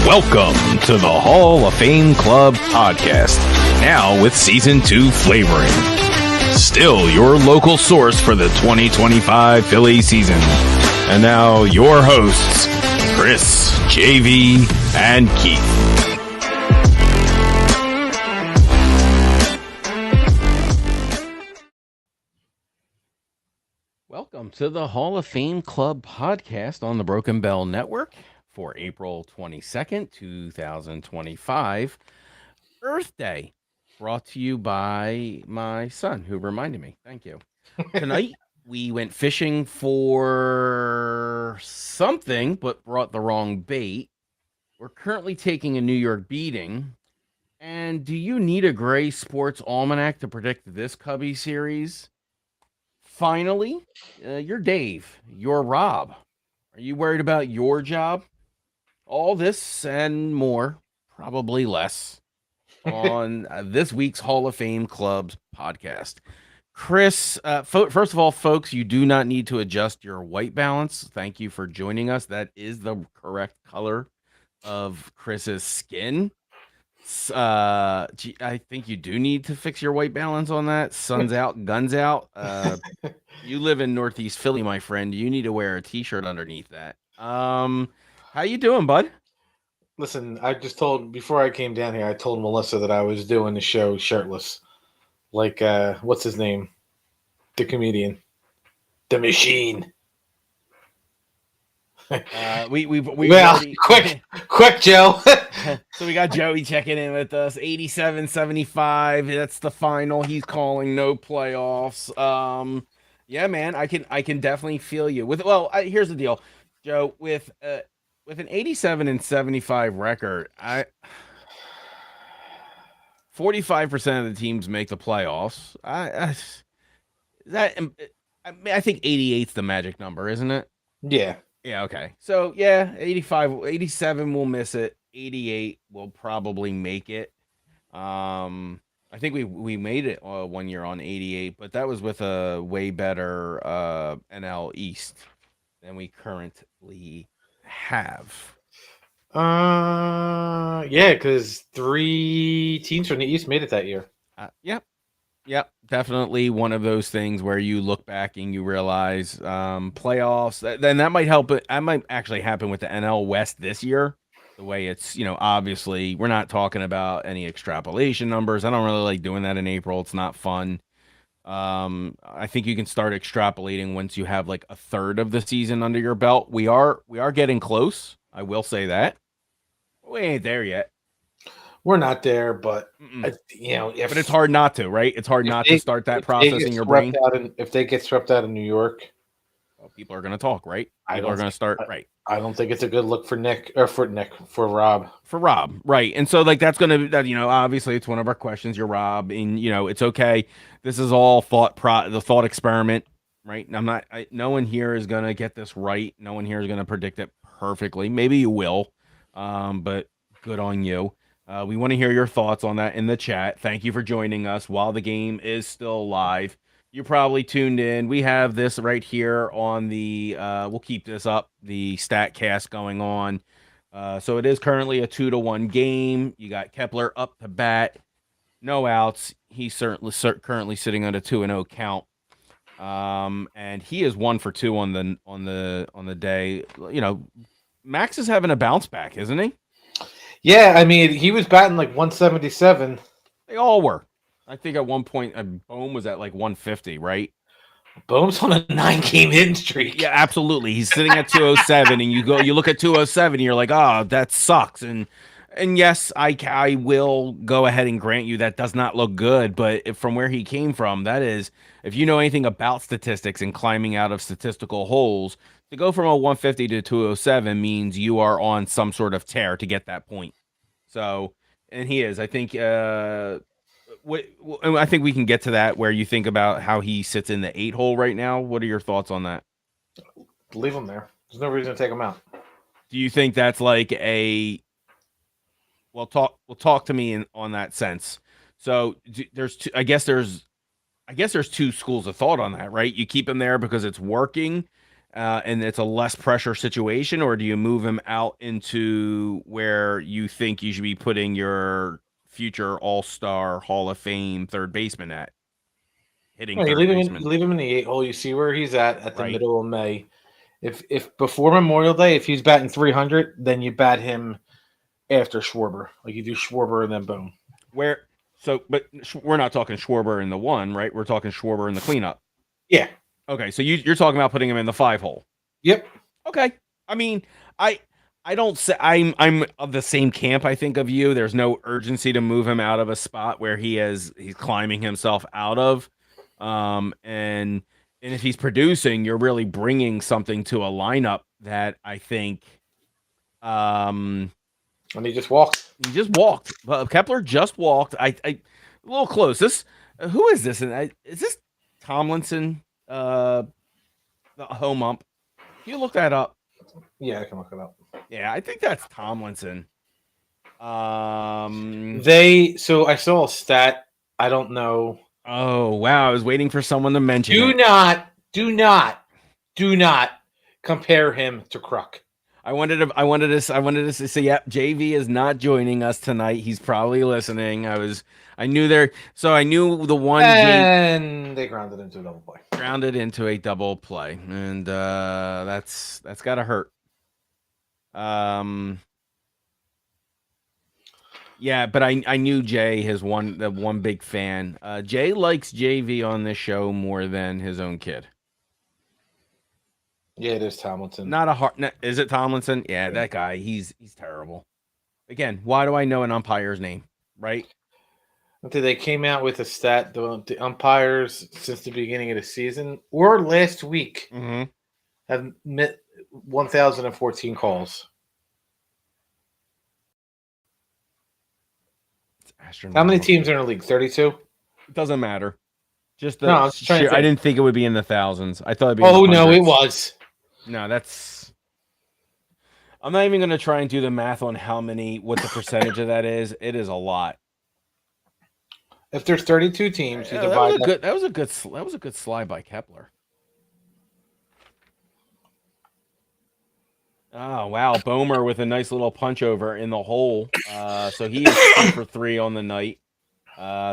Welcome to the Hall of Fame Club podcast, now with Season 2 flavoring. Still your local source for the 2025 Philly season. And now your hosts, Chris, JV, and Keith. Welcome to the Hall of Fame Club podcast on the Broken Bell Network for April 22nd, 2025, Earth Day, brought to you by my son, who reminded me. Thank you. Tonight, we went fishing for something, but brought the wrong bait. We're currently taking a New York beating. And do you need a gray sports almanac to predict this Cubby series? Finally, you're Dave. You're Rob. Are you worried about your job? All this and more, probably less, on this week's Hall of Fame Club's podcast. Chris, first of all, folks, you do not need to adjust your white balance. Thank you for joining us. That is the correct color of Chris's skin. I think you do need to fix your white balance on that. Sun's out, guns out. You live in Northeast Philly, my friend. You need to wear a t-shirt underneath that. How you doing, bud? Listen, I just told, before I came down here, I told Melissa that I was doing the show shirtless. Like, what's his name? The comedian. The Machine. We already... quick, Joe. So we got Joey checking in with us. 87-75. That's the final. He's calling no playoffs. Yeah, man, I can definitely feel you. Here's the deal, Joe. With an 87-75 record, 45% of the teams make the playoffs. I think 88's the magic number, isn't it? Yeah. Yeah, okay. So, yeah, 87 will miss it. 88 will probably make it. I think we made it 1 year on 88, but that was with a way better NL East than we currently have. Yeah, because 3 teams from the East made it that year. Yep, definitely one of those things where you look back and you realize playoffs. Then that might help. That might actually happen with the NL West this year. The way it's, obviously we're not talking about any extrapolation numbers. I don't really like doing that in April. It's not fun. I think you can start extrapolating once you have like a third of the season under your belt. We are getting close. I will say that. We ain't there yet. We're not there, but but it's hard not to, right? It's hard not to start that process in your brain. If they get swept out of New York, people are going to talk, right? People are going to start, right? I don't think it's a good look for Rob. For Rob, right? And so, like, that's going to, obviously, it's one of our questions. You're Rob, and it's okay. This is all the thought experiment, right? No one here is going to get this right. No one here is going to predict it perfectly. Maybe you will, but good on you. We want to hear your thoughts on that in the chat. Thank you for joining us while the game is still live. You probably tuned in. We have this right here on the, we'll keep this up, the StatCast going on. So it is currently a 2-1 game. You got Kepler up to bat, no outs. He's currently sitting on a 2-0 count. And he is 1 for 2 on the day. Max is having a bounce back, isn't he? Yeah, I mean, he was batting like 177. They all were. I think at one point, Bohm was at like 150, right? Bohm's on a 9-game hitting streak. Yeah, absolutely. He's sitting at 207, and you look at 207, and you're like, oh, that sucks. And yes, I will go ahead and grant you that does not look good, but from where he came from, that is, if you know anything about statistics and climbing out of statistical holes, to go from a 150 to 207 means you are on some sort of tear to get that point. So, and he is. I think I think we can get to that where you think about how he sits in the 8 hole right now. What are your thoughts on that? Leave him there. There's no reason to take him out. Do you think that's like talk to me on that sense. So I guess there's 2 schools of thought on that, right? You keep him there because it's working, and it's a less pressure situation, or do you move him out into where you think you should be putting your future All-Star Hall of Fame third baseman at, hitting No, you third leave him in. baseman, You leave him in the 8 hole. You see where he's at the right? middle of May. If before Memorial Day, if he's batting 300, then you bat him after Schwarber. Like you do Schwarber and then boom. Where so, but we're not talking Schwarber in the one, right? We're talking Schwarber in the cleanup. Yeah. Okay, so you're talking about putting him in the 5 hole. Yep. Okay. I mean, I I don't say I'm of the same camp I think of you. There's no urgency to move him out of a spot where he's climbing himself out of. And if he's producing, you're really bringing something to a lineup that I think um And he just walks. he just walked. Kepler just walked. I a little close. This who is this? And is this Tomlinson? The home ump. Can you look that up? Yeah, I can look it up. Yeah, I think that's Tomlinson. So I saw a stat. I don't know. Oh wow, I was waiting for someone to mention Do it. not compare him to Kruk. I wanted to say, yeah, JV is not joining us tonight. He's probably listening. I knew the one And they grounded into a double play. grounded into a double play, and that's gotta hurt. Yeah, but I knew Jay is the one big fan. Jay likes JV on this show more than his own kid. Yeah, it is Tomlinson. Is it Tomlinson? Yeah, that guy. He's terrible. Again, why do I know an umpire's name? Right? They came out with a stat. The umpires since the beginning of the season or last week have met 1,014 calls. How many teams are in the league? 32? It doesn't matter. Just no, I didn't think it would be in the thousands. I thought it'd be in the no, it was. No, that's I'm not even gonna try and do the math on what the percentage of that is. It is a lot. If there's 32 teams, you divide that was a good slide by Kepler. Oh wow, Bomer with a nice little punch over in the hole. So he is 2 for 3 on the night.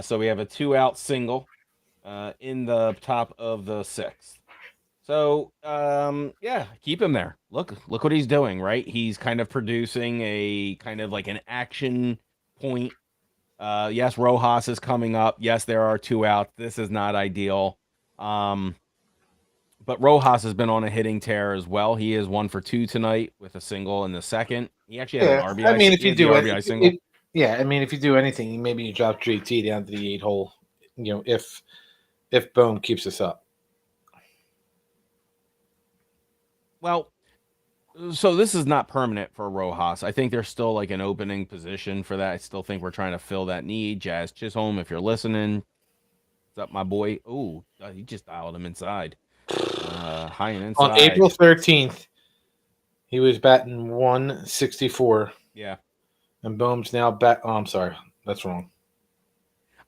So we have a 2-out single in the top of the 6th. So yeah, keep him there. Look what he's doing, right? He's kind of producing a kind of like an action point. Yes, Rojas is coming up. Yes, there are 2 outs. This is not ideal. But Rojas has been on a hitting tear as well. He is 1 for 2 tonight with a single in the second. He actually had an RBI. I mean, if you do RBI single. I mean, if you do anything, maybe you drop JT down to the 8 hole. If Bohm keeps us up. Well, so this is not permanent for Rojas. I think there's still like an opening position for that. I still think we're trying to fill that need. Jazz Chisholm, if you're listening, what's up, my boy? Oh, he just dialed him inside. High and inside. On April 13th, he was batting 164. Yeah. And Bohm's now back. Oh, I'm sorry. That's wrong.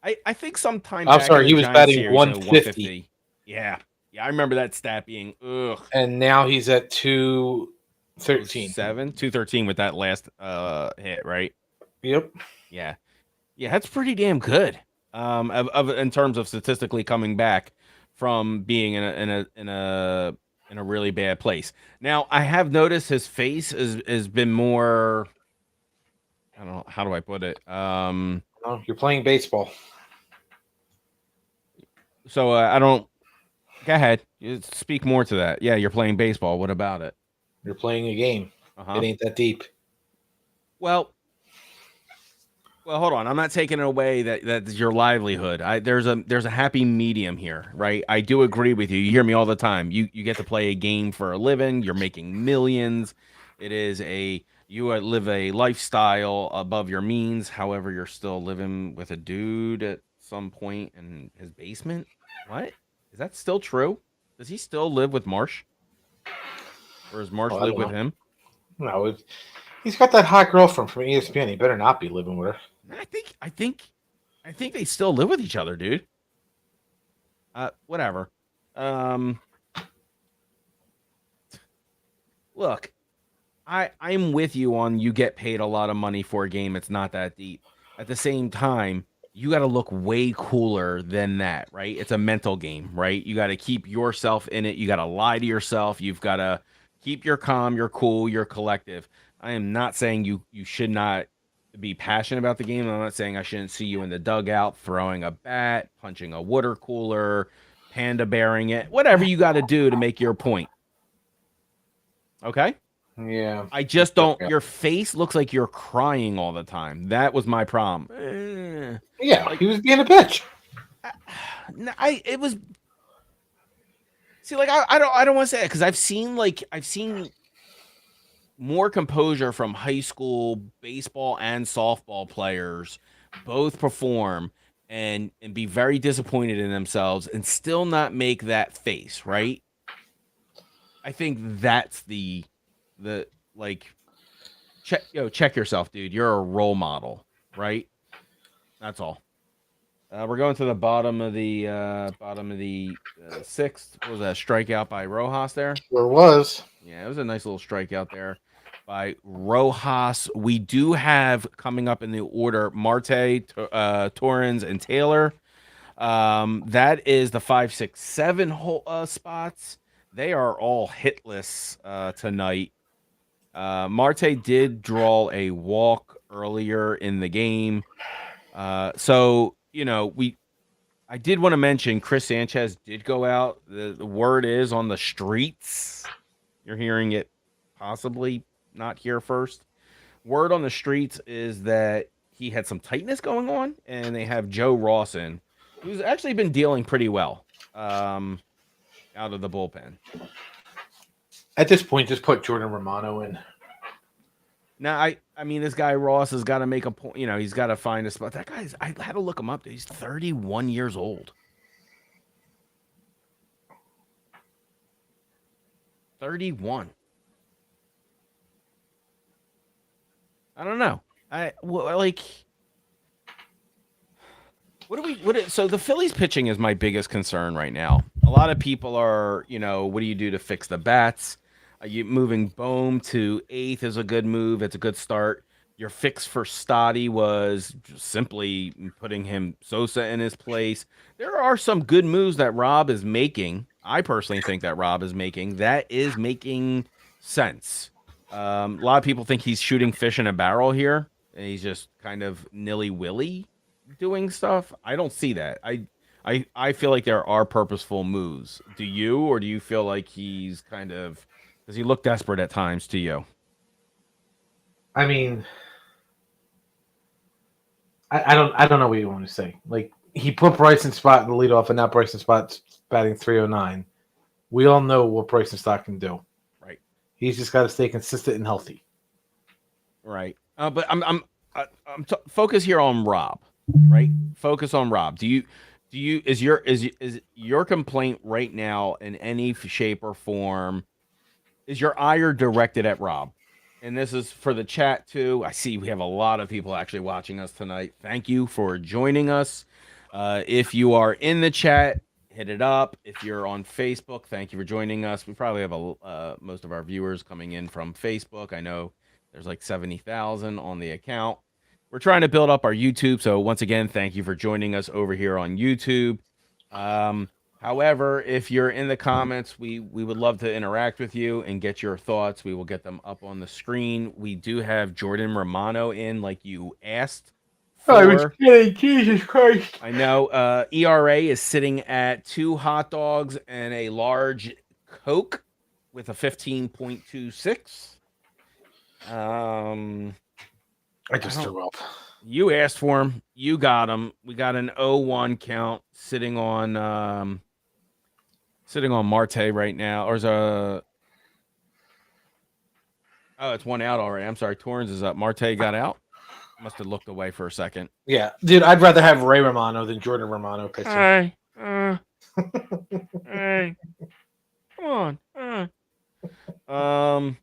I think sometime I'm sorry. He was batting 150. Yeah. Yeah, I remember that stat being ugh. And now he's at 213. 213 with that last hit, right? Yep. Yeah. Yeah, that's pretty damn good. In terms of statistically coming back from being in a really bad place. Now, I have noticed his face has been more, I don't know, how do I put it? You're playing baseball. So I don't. Go ahead. Speak more to that. Yeah, you're playing baseball. What about it? You're playing a game. It ain't that deep. Well, hold on. I'm not taking it away that's your livelihood. There's a happy medium here, right? I do agree with you. You hear me all the time. You get to play a game for a living. You're making millions. You live a lifestyle above your means. However, you're still living with a dude at some point in his basement. What? Is that still true? Does he still live with Marsh? Or does Marsh live with him? No, he's got that hot girlfriend from ESPN. He better not be living with her. I think they still live with each other, dude. Whatever. look, I'm with you on you get paid a lot of money for a game. It's not that deep. At the same time, you got to look way cooler than that, right? It's a mental game, right? You got to keep yourself in it. You got to lie to yourself. You've got to keep your calm, your cool, your collective. I am not saying you should not be passionate about the game. I'm not saying I shouldn't see you in the dugout throwing a bat, punching a water cooler, panda bearing it, whatever you got to do to make your point. Okay? Yeah. I just don't. Your face looks like you're crying all the time. That was my problem. Yeah, like, he was being a bitch. It was. See, like I don't want to say it because I've seen more composure from high school baseball and softball players both perform and be very disappointed in themselves and still not make that face, right? I think that's the like check yourself, dude. You're a role model, right? That's all. We're going to the bottom of the sixth. What was that strikeout by Rojas there? There was. Yeah, it was a nice little strikeout there by Rojas. We do have coming up in the order Marte, Torrens, and Taylor. That is the 5, 6, 7 spots. They are all hitless tonight. Marte did draw a walk earlier in the game. So, I did want to mention Chris Sanchez did go out. The word is on the streets. You're hearing it possibly not here first. Word on the streets is that he had some tightness going on, and they have Joe Rawson, who's actually been dealing pretty well out of the bullpen. At this point, just put Jordan Romano in. Now, I mean, this guy Ross has got to make a point. He's got to find a spot. That guy's, I had to look him up. Dude. He's 31 years old. 31. I don't know. So the Phillies pitching is my biggest concern right now. A lot of people are, what do you do to fix the bats? You moving Bohm to 8th is a good move. It's a good start. Your fix for Stotty was simply putting him Sosa in his place. There are some good moves that Rob is making. I personally think that Rob is making. That is making sense. A lot of people think he's shooting fish in a barrel here, and he's just kind of nilly-willy doing stuff. I don't see that. I feel like there are purposeful moves. Do you, or do you feel like he's kind of... Does he look desperate at times to you? I mean, I don't know what you want to say. Like, he put Bryson Stott in the leadoff, and now Bryson Stott's batting 309. We all know what Bryson Stott can do. Right. He's just got to stay consistent and healthy. Right. But I'm focus here on Rob. Right. Focus on Rob. Is your complaint right now in any shape or form? Is your ire directed at Rob? And this is for the chat, too. I see we have a lot of people actually watching us tonight. Thank you for joining us. If you are in the chat, hit it up. If you're on Facebook, thank you for joining us. We probably have most of our viewers coming in from Facebook. I know there's like 70,000 on the account. We're trying to build up our YouTube. So once again, thank you for joining us over here on YouTube. However, if you're in the comments, we would love to interact with you and get your thoughts. We will get them up on the screen. We do have Jordan Romano in, like you asked for. I was kidding. Jesus Christ. I know. ERA is sitting at 2 hot dogs and a large Coke with a 15.26. I just threw up. You asked for him. You got him. We got an 0-1 count sitting on Marte right now. Or is it's one out already. I'm sorry. Torrens is up. Marte got out. Must have looked away for a second. Yeah, dude, I'd rather have Ray Romano than Jordan Romano pitching. Hey. Come on.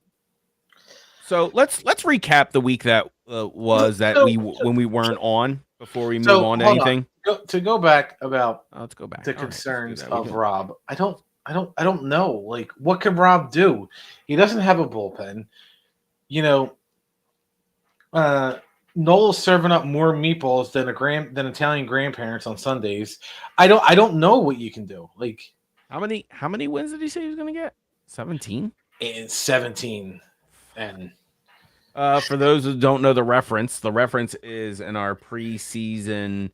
So let's recap the week that was when we weren't on before we move on to anything. To go back about let's go back. the concerns of Rob. I don't I don't know. Like, what can Rob do? He doesn't have a bullpen. You know, uh, Noel's serving up more meatballs than Italian grandparents on Sundays. I don't know what you can do. Like, How many wins did he say he was going to get? 17. in 17, and For those who don't know the reference is in our preseason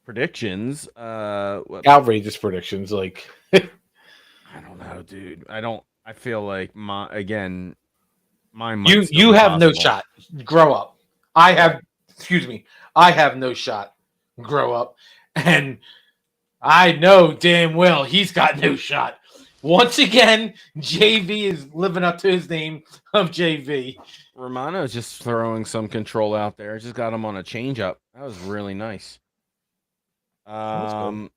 predictions. outrageous predictions. Like, I don't know, dude. I feel like mine might still you be have no possible. shot. Grow up. I have. Excuse me. I have no shot. Grow up. And I know damn well he's got no shot. Once again, JV is living up to his name of JV. Romano's just throwing some control out there. Just got him on a changeup. That was really nice. That's good. Um,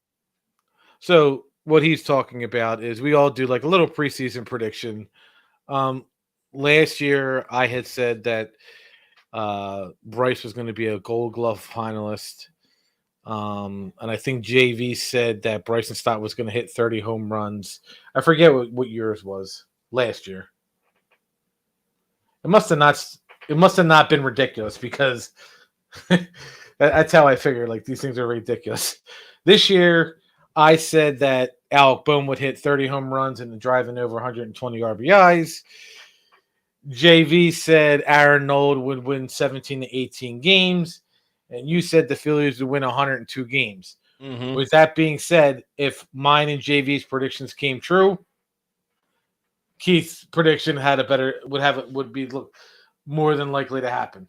So what he's talking about is we all do like a little preseason prediction. Um, Last year I had said that Bryce was going to be a Gold Glove finalist. And I think JV said that Bryson Stott was going to hit 30 home runs. I forget what yours was last year. It must have not. It must have not been ridiculous because that's how I figure. Like these things are ridiculous. This year, I said that Alec Bohm would hit 30 home runs and driving over 120 RBIs. JV said Aaron Nold would win 17 to 18 games, and you said the Phillies would win 102 games. mhm. With that being said, if mine and JV's predictions came true, Keith's prediction had a better would be more than likely to happen.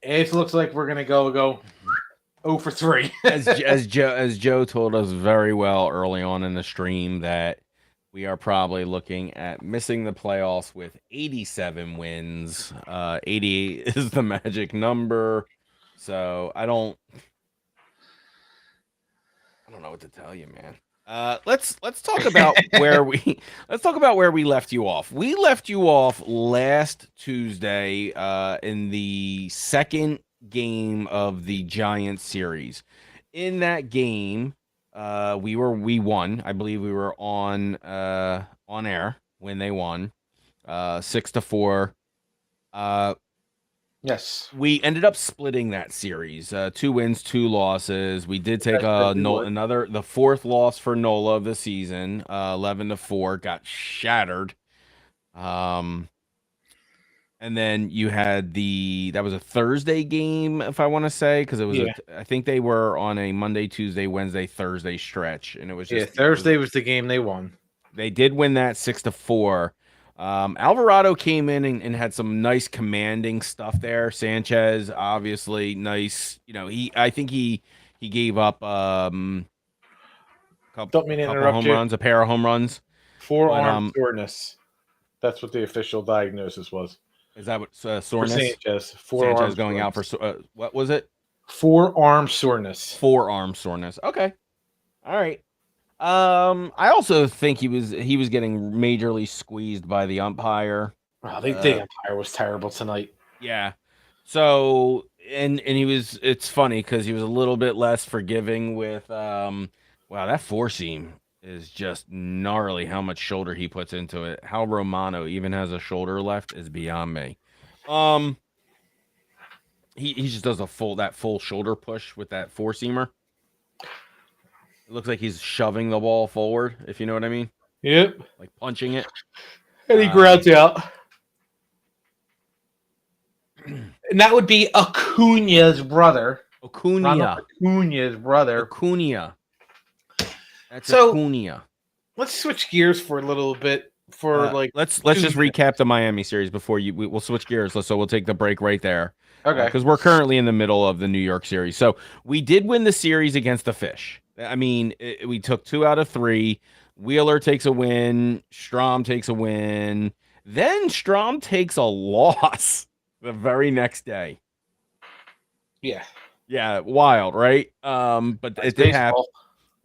It looks like we're gonna go 0 for 3. as Joe told us very well early on in the stream that we are probably looking at missing the playoffs with 87 wins. 88 is the magic number. So I don't know what to tell you, man. Let's talk about where we let's talk about where we left you off. We left you off last Tuesday in the second game of the Giants series. In that game, we won. I believe we were on air when they won 6-4. Yes. We ended up splitting that series, 2 wins, 2 losses. We did take the fourth loss for Nola of the season, 11-4, got shattered. And then you had that was a Thursday game, if I want to say, because it was I think they were on a Monday, Tuesday, Wednesday, Thursday stretch, and it was just Thursday was the game they won. They did win that 6-4. Alvarado came in and had some nice commanding stuff there. Sanchez, obviously, nice. I think he gave up Don't mean to couple interrupt home you. runs, a pair of home runs. Forearm soreness. That's what the official diagnosis was. Is that what For soreness? Sanchez. Sanchez going out for what was it? Forearm soreness. Forearm soreness. Okay, all right. I also think he was getting majorly squeezed by the umpire. Wow, the umpire was terrible tonight. Yeah. So and it's funny because he was a little bit less forgiving with wow, that four seam is just gnarly how much shoulder he puts into it. How Romano even has a shoulder left is beyond me. He just does that full shoulder push with that four seamer. It looks like he's shoving the ball forward, if you know what I mean. Yep. Like punching it. And he grounds out. And that would be Acuna's brother. Acuna's brother. Acuna. That's Acuna. Let's switch gears for a little bit. Let's just recap the Miami series before we'll switch gears. So we'll take the break right there. Okay. Because we're currently in the middle of the New York series. So we did win the series against the Fish. I mean, we took 2 out of 3. Wheeler takes a win. Strom takes a win. Then Strom takes a loss the very next day. Yeah. Yeah, wild, right? But it did happen.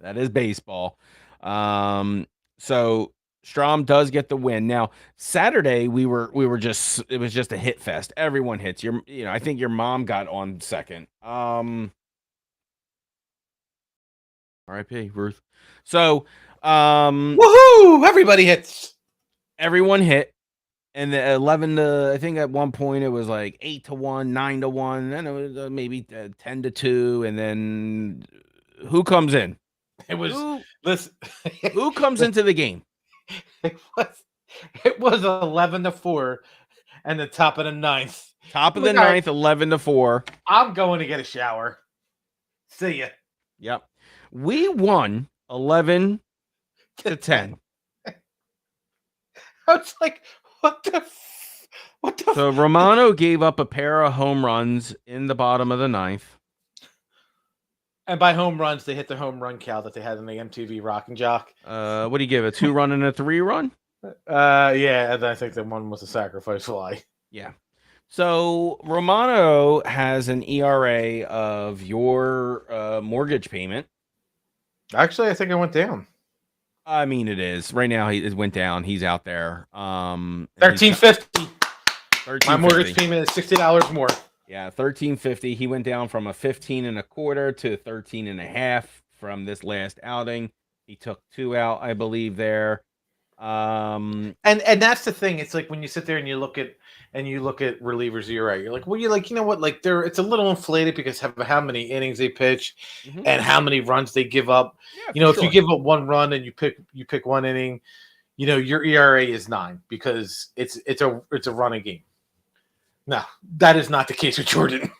That is baseball. So Strom does get the win. Now, Saturday it was just a hit fest. Everyone hits. I think your mom got on second. R.I.P. Ruth. So, Woohoo! Everybody hits. Everyone hit. And the 11 to, I think at one point it was like 8-1, 9-1, then it was maybe 10-2, and then who comes in? It was Who listen. who comes into the game? It was it was 11-4 and the top of the ninth. Top I'm of the like, all right, ninth, 11-4. I'm going to get a shower. See ya. Yep. We won 11-10. I was like, what the So Romano gave up a pair of home runs in the bottom of the ninth. And by home runs, they hit the home run count that they had in the MTV Rock and Jock. What do you give? A 2-run and a 3-run? Yeah, and I think the one was a sacrifice fly. Yeah. So Romano has an ERA of your mortgage payment. Actually, I think I went down. I mean, it is right now. It went down. He's out there. $13.50. My mortgage payment is $60 more. Yeah, $13.50. He went down from a 15.25 to 13.5 from this last outing. He took 2 out, I believe. There. And that's the thing. It's like when you sit there and you look at relievers, you're right. You're like, well, you're like, you know what? Like it's a little inflated because of how many innings they pitch and how many runs they give up. Yeah, if you give up 1 run and you pick 1 inning, your ERA is 9 because it's a running game. No, that is not the case with Jordan.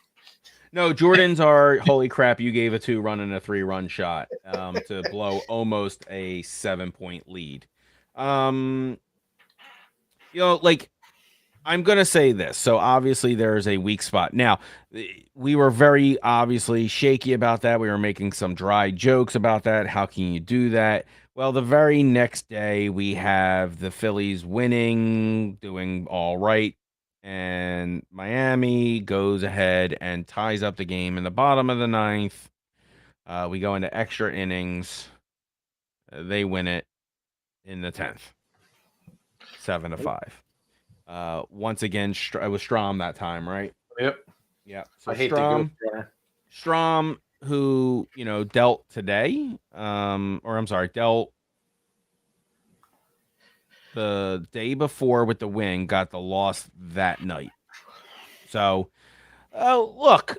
No, Jordans are holy crap. You gave a 2-run and a 3-run shot to blow almost a 7-point lead. Like I'm going to say this. So obviously there's a weak spot. Now, we were very obviously shaky about that. We were making some dry jokes about that. How can you do that? Well, the very next day we have the Phillies winning, doing all right. And Miami goes ahead and ties up the game in the bottom of the ninth. We go into extra innings. They win it in the 10th. 7-5. Once again, it was Strom that time, right? Yep. Yeah. So I hate to go there. Strom, who dealt today, dealt the day before with the win, got the loss that night. So, look,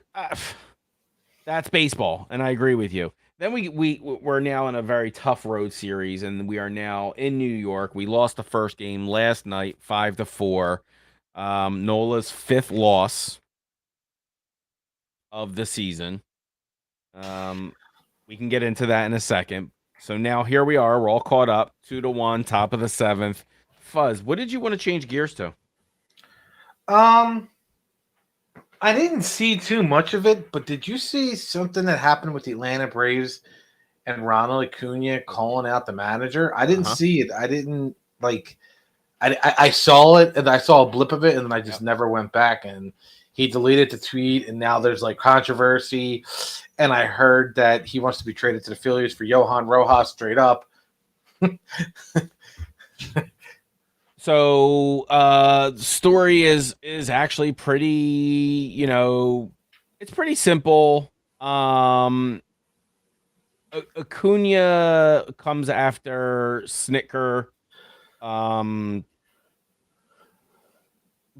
that's baseball, and I agree with you. Then we're now in a very tough road series, and we are now in New York. We lost the first game last night, 5-4. Nola's 5th loss of the season. We can get into that in a second. So now here we are. We're all caught up, 2-1, top of the 7th. Fuzz, what did you want to change gears to? I didn't see too much of it, but did you see something that happened with the Atlanta Braves and Ronald Acuna calling out the manager? I didn't see it. I didn't I saw it and I saw a blip of it and then I just never went back, and he deleted the tweet and now there's like controversy, and I heard that he wants to be traded to the Phillies for Johan Rojas straight up. So, story is actually pretty, it's pretty simple. Acuna comes after Snitker,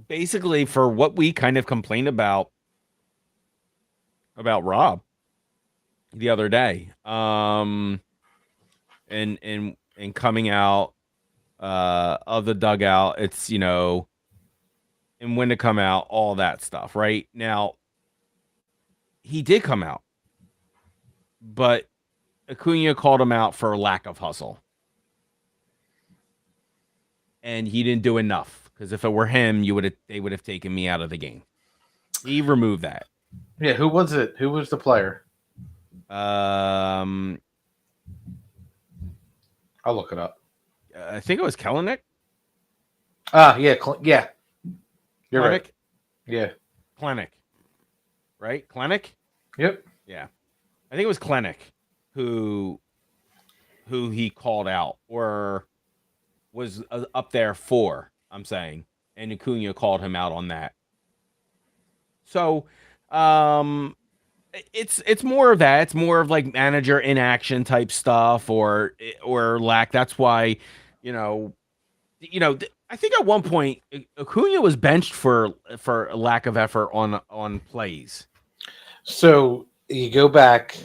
basically for what we kind of complained about Rob the other day, and coming out of the dugout. It's and when to come out, all that stuff. Right now, he did come out, but Acuna called him out for lack of hustle, and he didn't do enough. Because if it were him, they would have taken me out of the game. He removed that. Yeah, who was it? Who was the player? I'll look it up. I think it was Kelenic. Yeah. You're Klenic? right. Yeah. Klenic. Right? Klenic? Yep. Yeah. I think it was Klenic who he called out or was up there for, I'm saying. And Acuna called him out on that. So, It's more of that. It's more of like manager inaction type stuff or lack. That's why, you know, I think at one point Acuna was benched for lack of effort on plays. So you go back.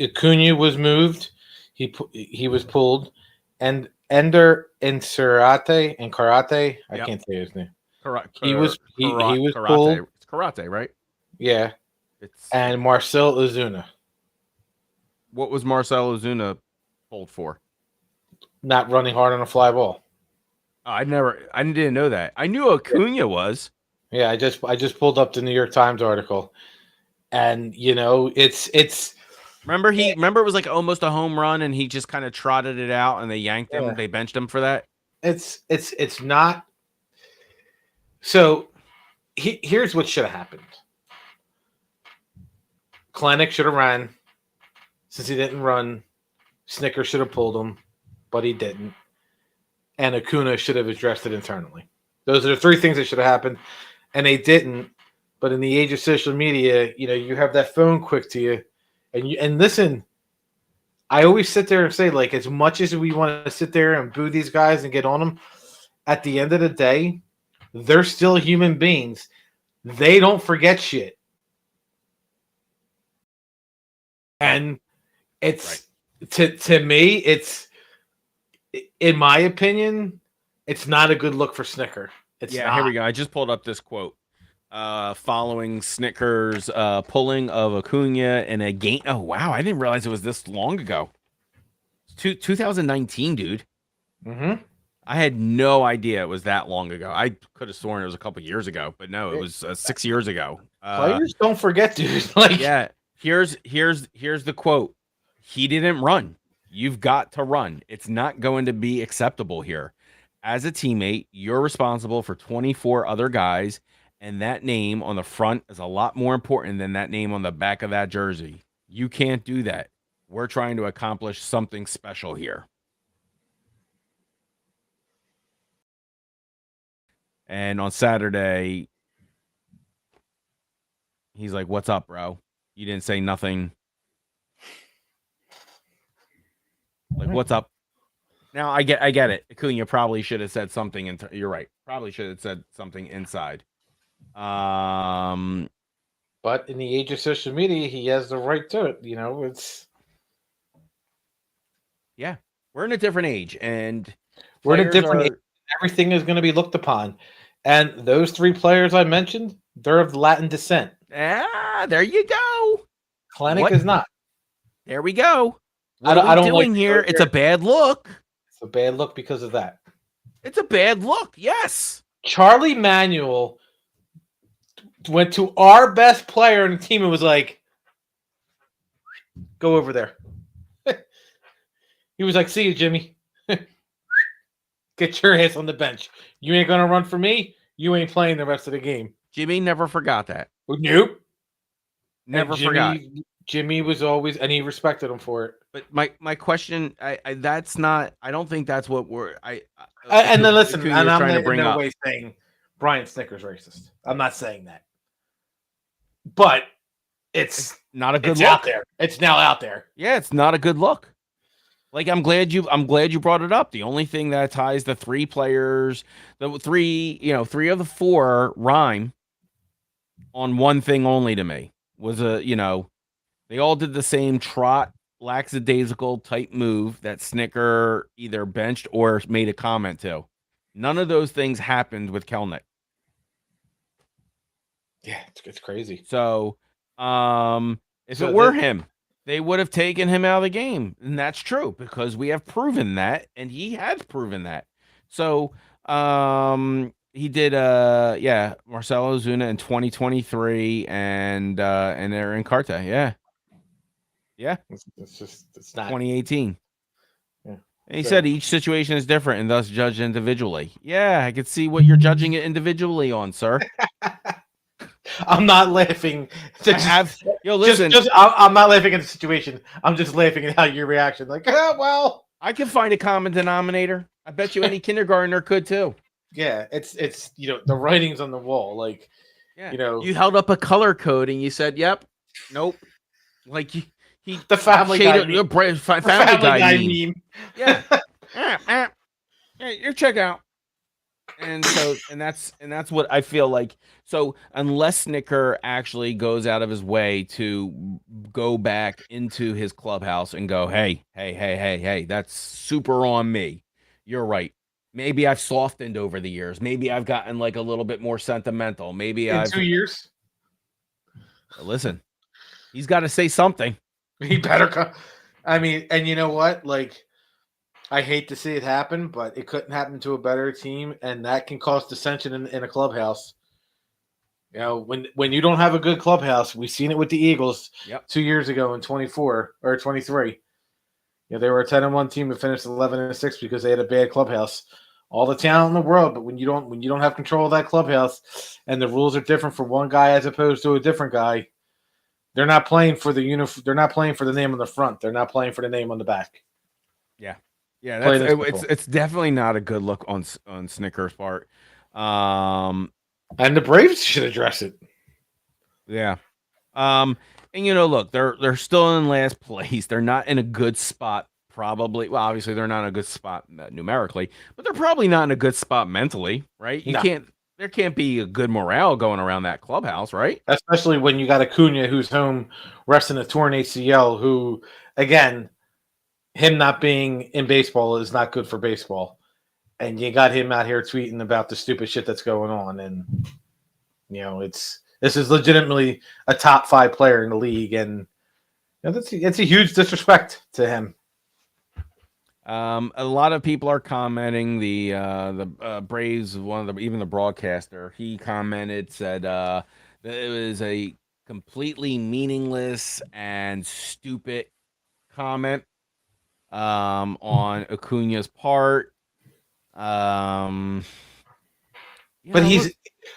Acuna was moved. He was pulled, and Ender Insurate and Karate. I Yep. can't say his name. Karate. He was pulled. It's karate, right? Yeah, It's and Marcel Ozuna what was Marcelo Ozuna pulled for? not running hard on a fly ball. I didn't know that. I knew Acuna was. Yeah, I just pulled up the New York Times article, and it's Remember it was like almost a home run and he just kind of trotted it out and they yanked him. yeah, They benched him for that. it's not. So here's what should have happened. Kleinick should have ran. Since he didn't run, Snicker should have pulled him, but he didn't. And Acuna should have addressed it internally. Those are the three things that should have happened, and they didn't. But in the age of social media, you have that phone quick to you, and listen. I always sit there and say, like, as much as we want to sit there and boo these guys and get on them, at the end of the day, they're still human beings. They don't forget shit. And it's to me, it's in my opinion, it's not a good look for Snicker. It's not. Here we go. I just pulled up this quote. Following Snicker's pulling of Acuna in a game. Oh wow, I didn't realize it was this long ago. 2019, dude. Mm-hmm. I had no idea it was that long ago. I could have sworn it was a couple years ago, but no, it was 6 years ago. Players don't forget, dude. Like, yeah, here's the quote. He didn't run. You've got to run. It's not going to be acceptable here. As a teammate, you're responsible for 24 other guys, and that name on the front is a lot more important than that name on the back of that jersey. You can't do that. We're trying to accomplish something special here. And on Saturday, he's like, "What's up, bro? You didn't say nothing." Like, what's up? Now I get it. Acuna probably should have said something. You're right. Probably should have said something inside. But in the age of social media, he has the right to it. It's we're in a different age, and we're in a different age. Everything is going to be looked upon. And those three players I mentioned, they're of Latin descent. There you go. Kleinick is not. There we go. What I don't doing like here. It's a bad look. It's a bad look because of that. It's a bad look. Yes. Charlie Manuel went to our best player in the team and was like, "Go over there." He was like, "See you, Jimmy. Get your ass on the bench. You ain't gonna run for me. You ain't playing the rest of the game." Jimmy never forgot that. Nope. Never forgot. Jimmy was always, and he respected him for it. But my question, that's not. I don't think that's what we're. And then listen, and I'm trying not to bring in no up. way saying Brian Snicker's racist. I'm not saying that. But it's not a good it's look. out there. It's now out there. Yeah, it's not a good look. Like I'm glad you brought it up. The only thing that ties the three players, three of the four rhyme on one thing only to me was they all did the same trot, lackadaisical type move that Snicker either benched or made a comment to. None of those things happened with Kelnick. Yeah, it's crazy. So, if it were him, they would have taken him out of the game. And that's true because we have proven that, and he has proven that. So, he did, Marcelo Ozuna in 2023 and Aaron Carta. Yeah. Yeah. It's not 2018. Yeah. And he said each situation is different and thus judged individually. Yeah, I could see what you're judging it individually on, sir. I'm not laughing. Listen. I'm not laughing at the situation. I'm just laughing at how your reaction. Like, well, I can find a common denominator. I bet you any kindergartner could too. Yeah, it's the writing's on the wall. Like, you held up a color code and you said, "Yep, Nope. Like he The Family Guy shaded meme. the The Family Guy Guy meme. meme. Yeah. Yeah, your checkout. And so that's what I feel like. So unless Snicker actually goes out of his way to go back into his clubhouse and go, hey, that's super on me. You're right. Maybe I've softened over the years. Maybe I've gotten like a little bit more sentimental. Maybe In I've 2 years, listen. He's got to say something. he better come. I mean, and you know what? Like, I hate to see it happen, but it couldn't happen to a better team, and that can cause dissension in a clubhouse. You know, when you don't have a good clubhouse, we've seen it with the Eagles Yep. 2 years ago in 24 or 23. You know, they were a 10-1 team and finished 11-6 because they had a bad clubhouse. All the talent in the world, but when you don't have control of that clubhouse, and the rules are different for one guy as opposed to a different guy, they're not playing for the They're not playing for the name on the front. They're not playing for the name on the back. Yeah. Yeah, Plain and simple. it's definitely not a good look on Snicker's part. Um And the Braves should address it. yeah. And look, they're still in last place. They're not in a good spot. Probably, well, obviously they're not in a good spot numerically, but they're probably not in a good spot mentally, right? No. There can't be a good morale going around that clubhouse, right? Especially when you got Acuna who's home resting a torn ACL, who, again, him not being in baseball is not good for baseball. And you got him out here tweeting about the stupid shit that's going on. And, this is legitimately a top 5 player in the league. And it's a huge disrespect to him. A lot of people are commenting. The Braves, even the broadcaster, he commented, said that it was a completely meaningless and stupid comment on Acuna's part. But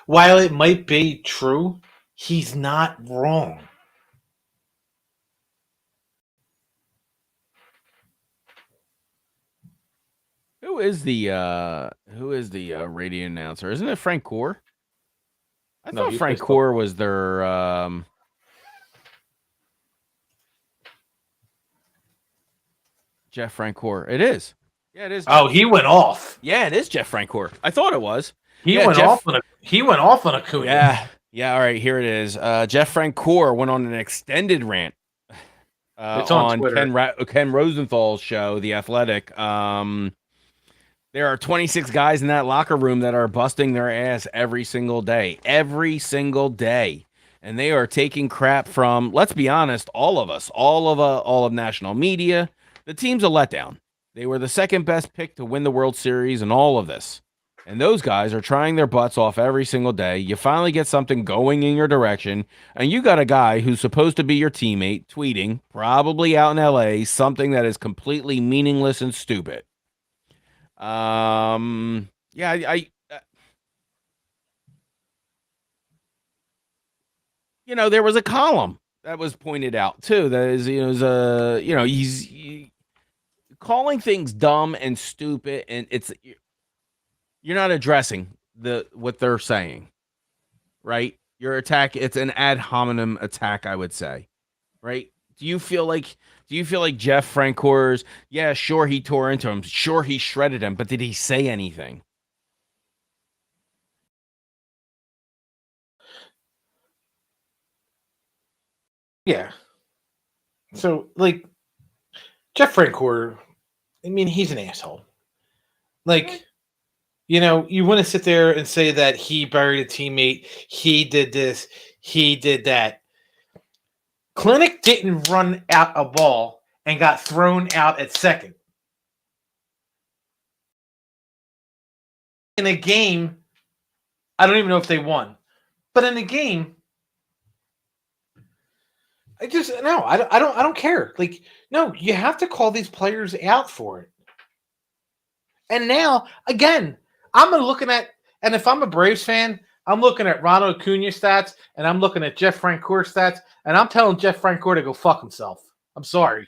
while it might be true, he's not wrong. Who is the radio announcer? Isn't it Frank Core? I thought Frank Core was their Jeff Francoeur. It is. Yeah, it is. Oh, he went off. Yeah, it is Jeff Francoeur. I thought it was. He went off on Acuna. Yeah. Yeah, all right, here it is. Jeff Francoeur went on an extended rant it's on Twitter. Ken Rosenthal's show, The Athletic. There are 26 guys in that locker room that are busting their ass every single day. Every single day. And they are taking crap from, let's be honest, all of us, all of national media. The team's a letdown. They were the second best pick to win the World Series and all of this. And those guys are trying their butts off every single day. You finally get something going in your direction, and you got a guy who's supposed to be your teammate tweeting, probably out in LA, something that is completely meaningless and stupid. Yeah, there was a column that was pointed out too. That is, he's calling things dumb and stupid, and you're not addressing what they're saying, right? It's an ad hominem attack, I would say, right? Do you feel like Jeff Francoeur's, yeah, sure, he tore into him, sure, he shredded him, but did he say anything? Yeah. So, like, Jeff Francoeur, I mean, he's an asshole. Like, you want to sit there and say that he buried a teammate, he did this, he did that. Clinic didn't run out a ball and got thrown out at second. In a game, I don't even know if they won, but in a game, I don't care. Like, no, you have to call these players out for it. And now, again, and if I'm a Braves fan, I'm looking at Ronald Acuna stats, and I'm looking at Jeff Francoeur stats, and I'm telling Jeff Francoeur to go fuck himself. I'm sorry.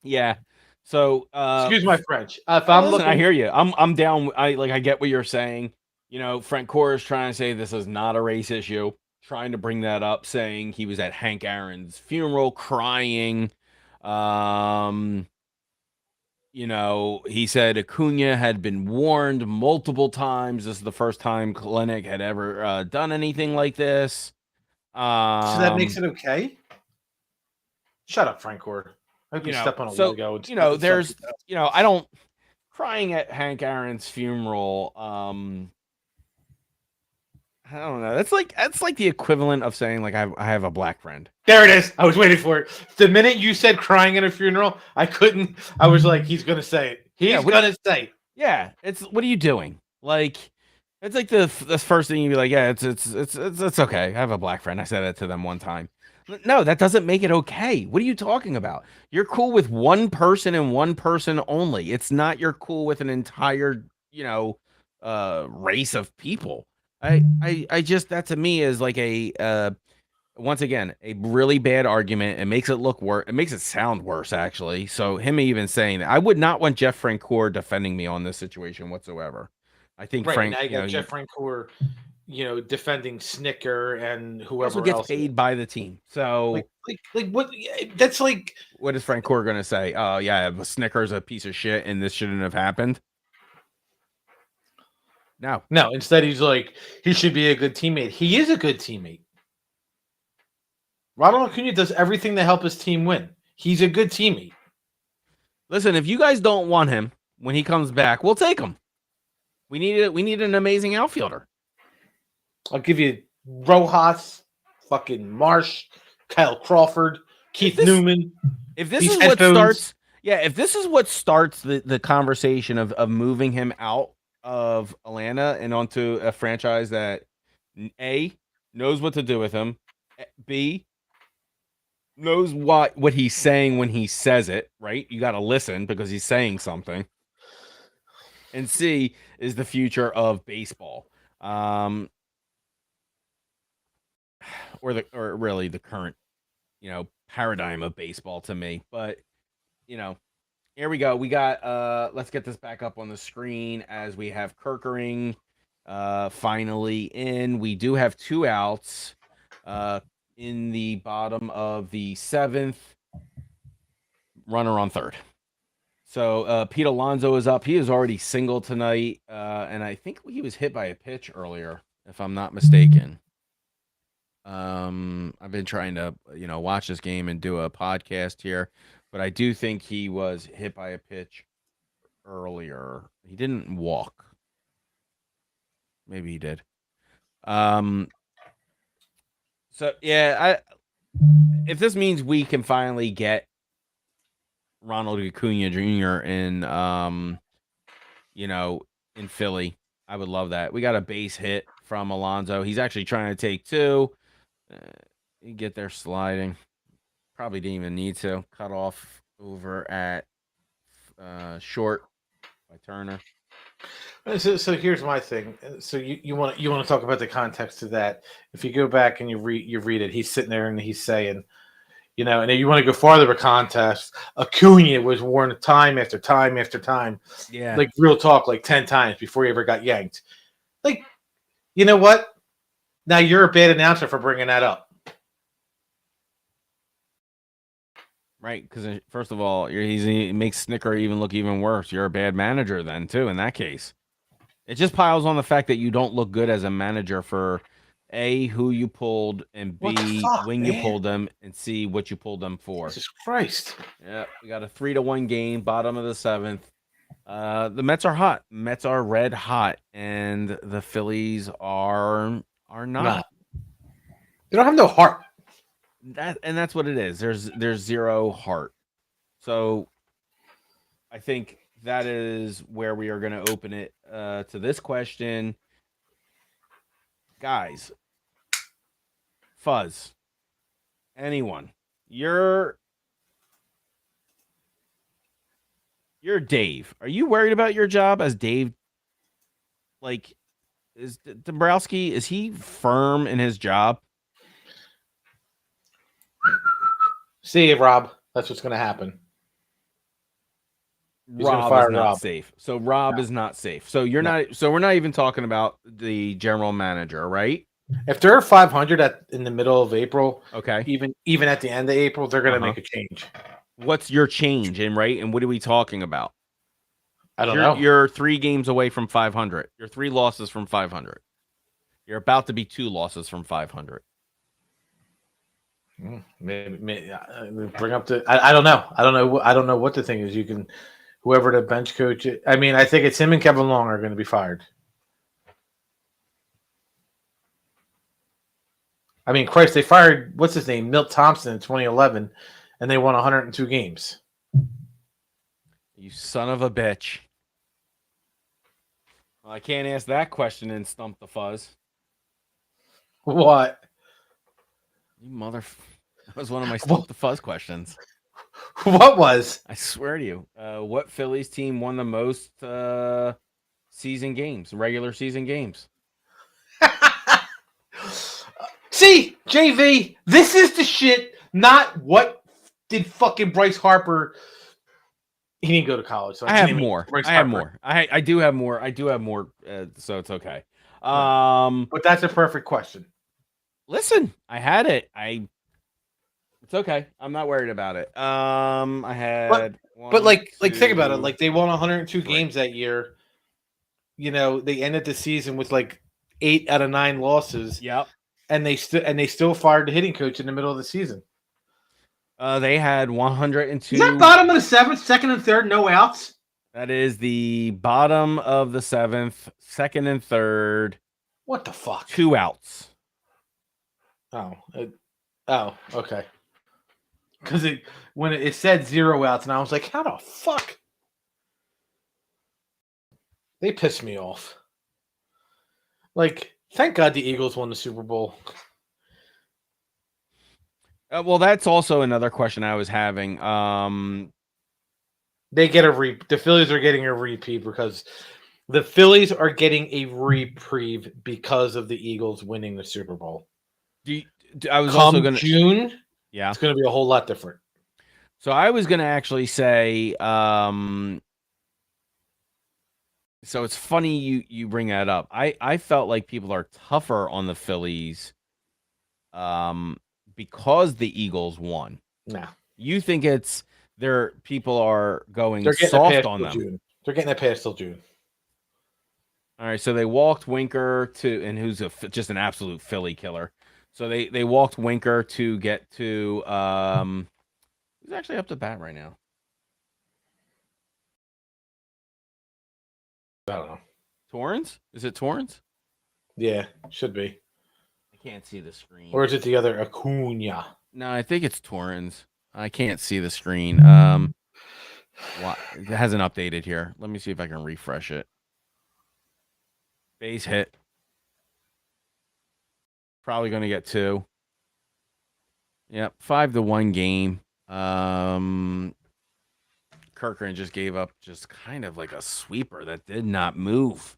Yeah. So, excuse my French. I hear you. I'm down. I get what you're saying. Francoeur is trying to say this is not a race issue. trying to bring that up, saying he was at Hank Aaron's funeral crying. Um, he said Acuna had been warned multiple times. This is the first time Clinic had ever done anything like this. So that makes it okay? Shut up, Frank Ward. I hope you step on a Lego. There's, I don't crying at Hank Aaron's funeral. I don't know. That's like the equivalent of saying like I have a black friend. There it is. I was waiting for it. The minute you said crying at a funeral, I couldn't. I was like, he's gonna say it. He's gonna say it. Yeah, it's what are you doing? Like, it's like the first thing you'd be like, yeah, it's okay. I have a black friend. I said that to them one time. No, that doesn't make it okay. What are you talking about? You're cool with one person and one person only. It's not you're cool with an entire, race of people. I just that to me is like a once again a really bad argument. It makes it look worse. It makes it sound worse actually. So him even saying that, I would not want Jeff Francoeur defending me on this situation whatsoever. I think right, Frank, now you got Jeff Francoeur, defending Snicker and whoever also gets else paid by the team. So like what? That's like, what is Francoeur going to say? Oh yeah, Snicker's a piece of shit, and this shouldn't have happened. No. Instead he's like, he should be a good teammate. He is a good teammate. Ronald Acuna does everything to help his team win. He's a good teammate. Listen, if you guys don't want him when he comes back, we'll take him. We need an amazing outfielder. I'll give you Rojas, fucking Marsh, Kyle Crawford, Keith Newman. If this is what starts, if this is what starts the conversation of moving him out of Atlanta and onto a franchise that A, knows what to do with him, B, knows what he's saying when he says it, right? You got to listen because he's saying something. And C is the future of baseball. Or really the current, paradigm of baseball to me. But, here we go. We got let's get this back up on the screen as we have Kerkering finally in. We do have 2 outs in the bottom of the 7th. Runner on third. So Pete Alonso is up. He is already single tonight. And I think he was hit by a pitch earlier, if I'm not mistaken. I've been trying to, watch this game and do a podcast here, but I do think he was hit by a pitch earlier. He didn't walk. Maybe he did. So yeah, if this means we can finally get Ronald Acuna Jr. in, in Philly, I would love that. We got a base hit from Alonso. He's actually trying to take 2. You get there sliding. Probably didn't even need to. Cut off over at short by Turner. So here's my thing. So you want to talk about the context of that. If you go back and you read it, he's sitting there and he's saying, and if you want to go farther with context, Acuna was warned time after time after time. Yeah. Like real talk, like 10 times before he ever got yanked. Like, you know what? Now you're a bad announcer for bringing that up. Right, because first of all, he makes Snicker even look even worse. You're a bad manager then, too, in that case. It just piles on the fact that you don't look good as a manager for A, who you pulled, and B, when you pulled them, and C, what you pulled them for. Jesus Christ. Yeah, we got a 3-1 game, bottom of the 7th. The Mets are hot. Mets are red hot, and the Phillies are not. They don't have no heart. That's what it is. There's zero heart. So I think that is where we are going to open it to this question. Guys, Fuzz, anyone, you're Dave. Are you worried about your job as Dave? Like, is Dombrowski, is he firm in his job? See you, Rob. That's what's going to happen. Rob is not safe. So Rob is not safe. So you're not. So we're not even talking about the general manager, right? If they're 500 in the middle of April, Okay. even at the end of April, they're going to Uh-huh. make a change. What's your change and right? And what are we talking about? I don't You're know. you're 3 games away from 500. You're 3 losses from 500. You're about to be 2 losses from 500. Maybe bring up the. I don't know. I don't know. I don't know what the thing is. You can whoever the bench coach. I mean, I think it's him and Kevin Long are going to be fired. I mean, Christ, they fired what's his name, Milt Thompson in 2011, and they won 102 games. You son of a bitch. Well, I can't ask that question in Stump the Fuzz. What? You mother. That was one of my Stump the Fuzz questions. What was? I swear to you. What Phillies team won the most season games, regular season games? See, JV, this is the shit. Not what did fucking Bryce Harper. He didn't go to college. So I have more. I have more. I do have more. I do have more. So it's okay. But that's a perfect question. Listen, I had it. It's okay. I'm not worried about it. I had but like think about it. Like they won 102 games that year. You know, they ended the season with like 8 out of 9 losses. Yep. And they still fired the hitting coach in the middle of the season. They had 102. Is that bottom of the 7th, second and third, no outs? That is the bottom of the 7th, second and third. What the fuck? 2 outs. Oh, okay. Because when it said 0 outs, and I was like, how the fuck? They pissed me off. Like, thank God the Eagles won the Super Bowl. Well, that's also another question I was having. They get the Phillies are getting a repeat because the Phillies are getting a reprieve because of the Eagles winning the Super Bowl. I was also going to June. Yeah, it's going to be a whole lot different. So I was going to actually say, so it's funny you bring that up. I felt like people are tougher on the Phillies, because the Eagles won. Nah. You think it's people are going soft on them. June. They're getting it past till June. All right, so they walked Winker and who's just an absolute Philly killer. So they walked Winker to get to who's actually up to bat right now? I don't know. Torrens? Is it Torrens? Yeah, should be. I can't see the screen. Or is it the other Acuna? No, I think it's Torrens. I can't see the screen. It hasn't updated here. Let me see if I can refresh it. Base hit. Probably going to get 2. Yep, 5-1 game. Kirkland just gave up just kind of like a sweeper that did not move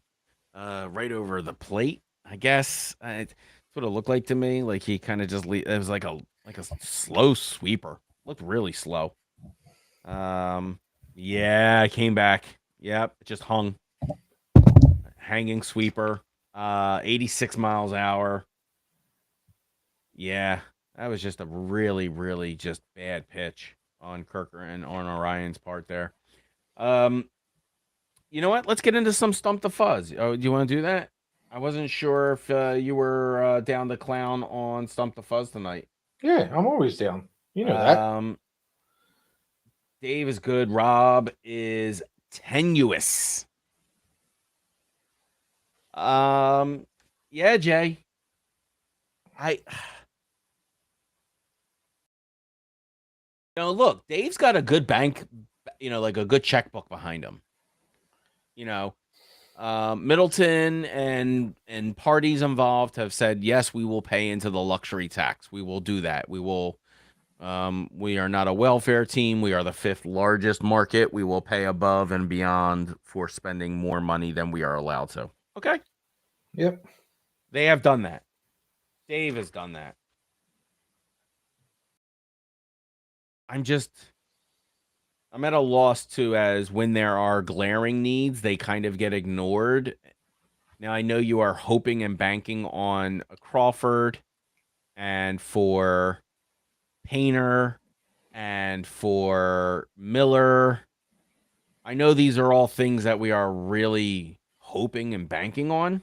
right over the plate. I guess that's what it looked like to me. Like he kind of just it was like a slow sweeper. Looked really slow. Yeah, I came back. Yep, it just hung. Hanging sweeper. 86 miles an hour. Yeah, that was just a really, really just bad pitch on Kirker and on Orion's part there. You know what? Let's get into some Stump the Fuzz. Oh, do you want to do that? I wasn't sure if you were down the clown on Stump the Fuzz tonight. Yeah, I'm always down. You know that. Dave is good. Rob is tenuous. Yeah, Jay. Look, Dave's got a good bank, like a good checkbook behind him. Middleton and parties involved have said, yes, we will pay into the luxury tax. We will do that. We will. We are not a welfare team. We are the 5th largest market. We will pay above and beyond for spending more money than we are allowed to. Okay. Yep. They have done that. Dave has done that. I'm at a loss too, as when there are glaring needs, they kind of get ignored. Now I know you are hoping and banking on a Crawford and for Painter and for Miller. I know these are all things that we are really hoping and banking on.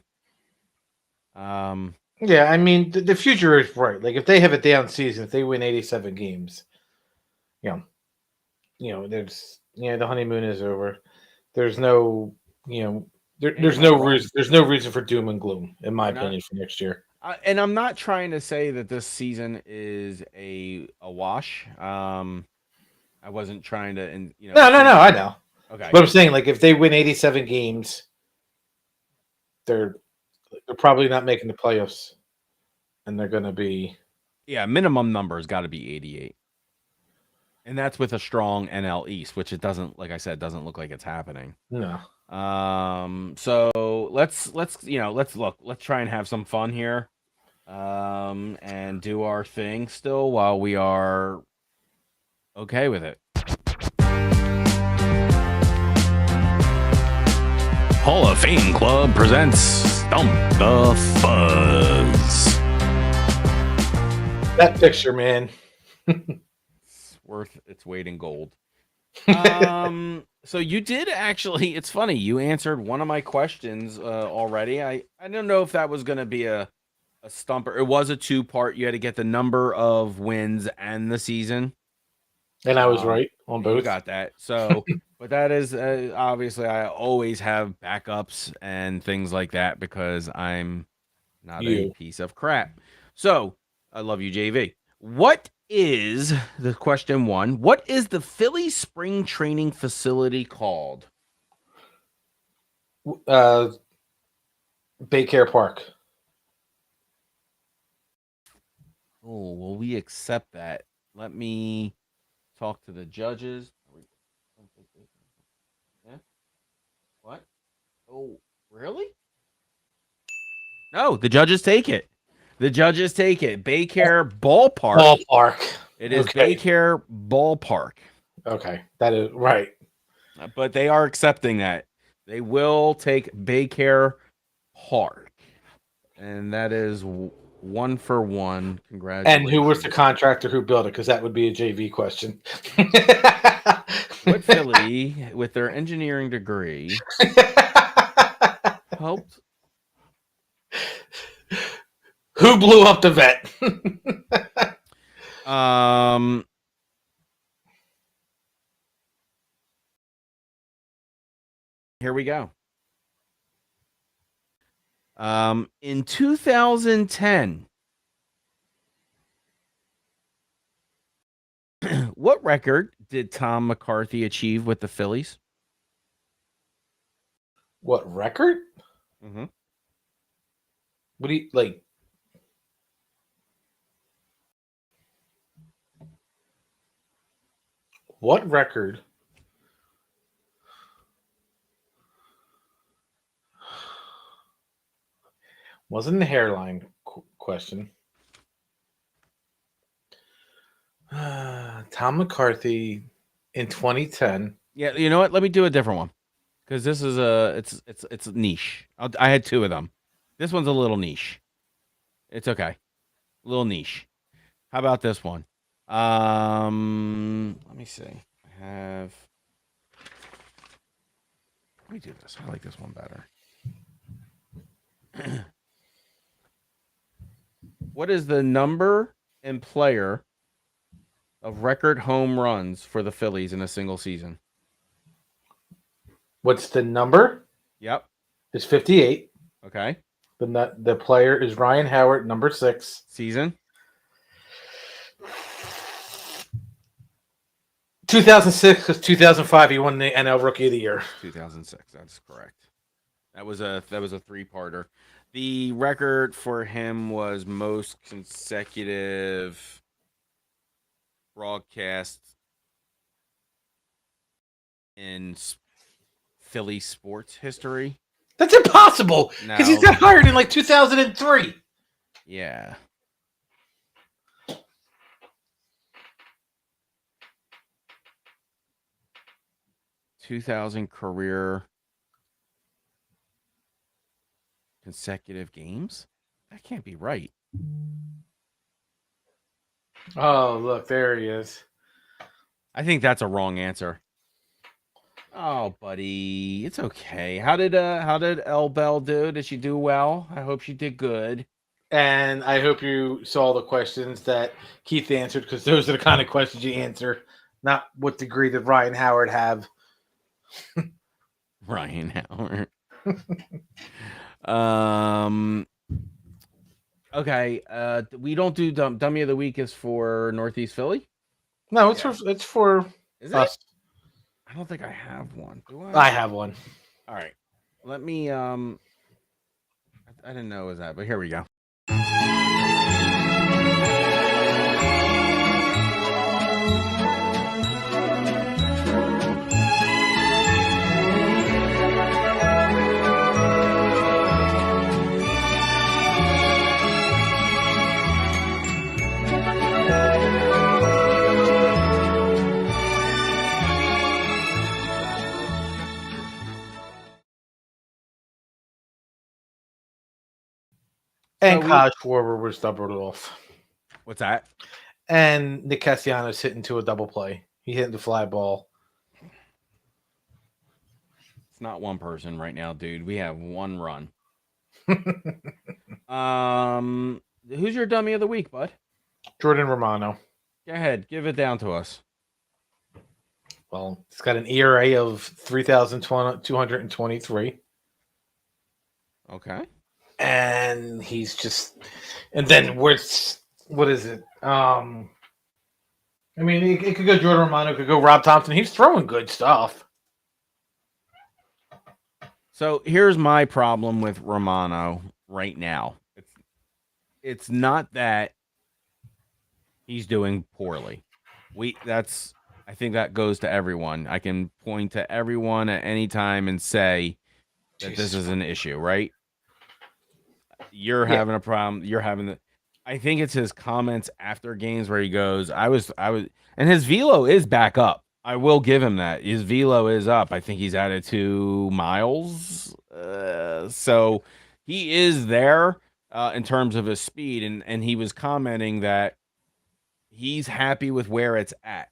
Yeah, I mean the future is bright. Like if they have a down season, if they win 87 games, you know, there's the honeymoon is over. There's no and you're there's not no wrong. reason for doom and gloom in my You're not, opinion for next year. and I'm not trying to say that this season is a wash. I wasn't trying to, and No, no, no, I know. Okay. But I'm saying like if they win 87 games, they're probably not making the playoffs, and they're going to be Yeah, minimum number has got to be 88. And that's with a strong NL East, which it doesn't, like I said, doesn't look like it's happening. no. So let's let's try and have some fun here. And do our thing still while we are okay with it. Hall of Fame Club presents Stump the Fuzz. That picture, man. It's worth its weight in gold. So you did actually, it's funny, you answered one of my questions already. I don't know if that was going to be a stumper. It was a two-part. You had to get the number of wins and the season. And I was right on both. You got that. So, but that is obviously I always have backups and things like that because I'm not a piece of crap. So, I love you, JV. What is the question one? What is the Philly spring training facility called? Baycare Park. Oh, well, we accept that. Let me talk to the judges. Yeah. What? Oh, really? No, the judges take it. The judges take it. Baycare Ballpark. Ballpark. It is Baycare Ballpark. Okay, that is right. But they are accepting that. They will take Baycare Park. And that is 1 for 1. Congratulations. And who was the contractor who built it? Because that would be a JV question. What Philly, with their engineering degree, helped? Who blew up the vet? Here we go. In 2010, what record did Tom McCarthy achieve with the Phillies? What record? Mm-hmm. What do you like? What record? Wasn't the hairline question. Tom McCarthy in 2010. Yeah, you know what? Let me do a different one because this is it's niche. I had two of them. This one's a little niche. It's okay, a little niche. How about this one? Let me see. I have. Let me do this. I like this one better. What is the number and player of record home runs for the Phillies in a single season? What's the number? Yep. It's 58. Okay. The player is Ryan Howard, number 6. Season? 2006 because 2005 he won the NL Rookie of the Year. 2006. That's correct. That was a 3-parter. The record for him was most consecutive broadcast in Philly sports history. That's impossible because he's got hired in like 2003. Yeah. ...2000 career consecutive games? That can't be right. Oh, look, there he is. I think that's a wrong answer. Oh, buddy, it's okay. How did El Bell do? Did she do well? I hope she did good. And I hope you saw the questions that Keith answered, because those are the kind of questions you answer, not what degree did Ryan Howard have. Ryan Howard. um. Okay. We don't do dummy of the week is for Northeast Philly. No, Yeah. it's for Is us. it? I don't think I have one. Do I I? have one. All right. Let me. I didn't know it was that, but here we go. And So Kyle Schwarber was doubled off. what's that? And Nick Castellanos hit into a double play. He hit the fly ball. It's not one person right now, dude. We have one run. Who's your dummy of the week, bud? Jordan Romano. Go ahead, give it down to us. Well, he's got an ERA of 3,223. Okay. And he's just, and then what is it? I mean, it could go Jordan Romano, it could go Rob Thompson. He's throwing good stuff. So here's my problem with Romano right now. It's not that he's doing poorly. I think that goes to everyone. I can point to everyone at any time and say that this is an issue, right? You're having a problem. I think it's his comments after games where he goes, I was, and his velo is back up. I will give him that. His velo is up. I think he's added 2 miles. So he is there in terms of his speed. And he was commenting that he's happy with where it's at.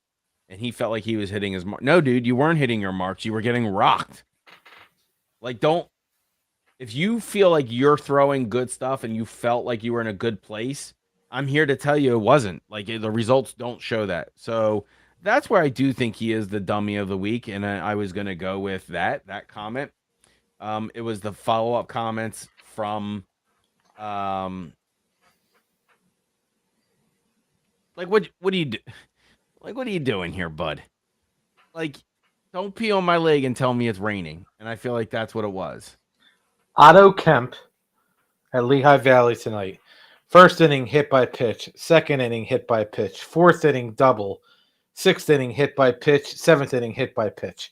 And he felt like he was hitting his mark. No, dude, you weren't hitting your marks. You were getting rocked. Like, if you feel like you're throwing good stuff and you felt like you were in a good place, I'm here to tell you it wasn't. Like, the results don't show that. So that's where I do think he is the dummy of the week. And I was going to go with that comment. It was the follow-up comments from, like, what do you do? Like, what are you doing here, bud? Like, don't pee on my leg and tell me it's raining. And I feel like that's what it was. Otto Kemp at Lehigh Valley tonight. First inning, hit by pitch. Second inning, hit by pitch. Fourth inning, double. Sixth inning, hit by pitch. Seventh inning, hit by pitch.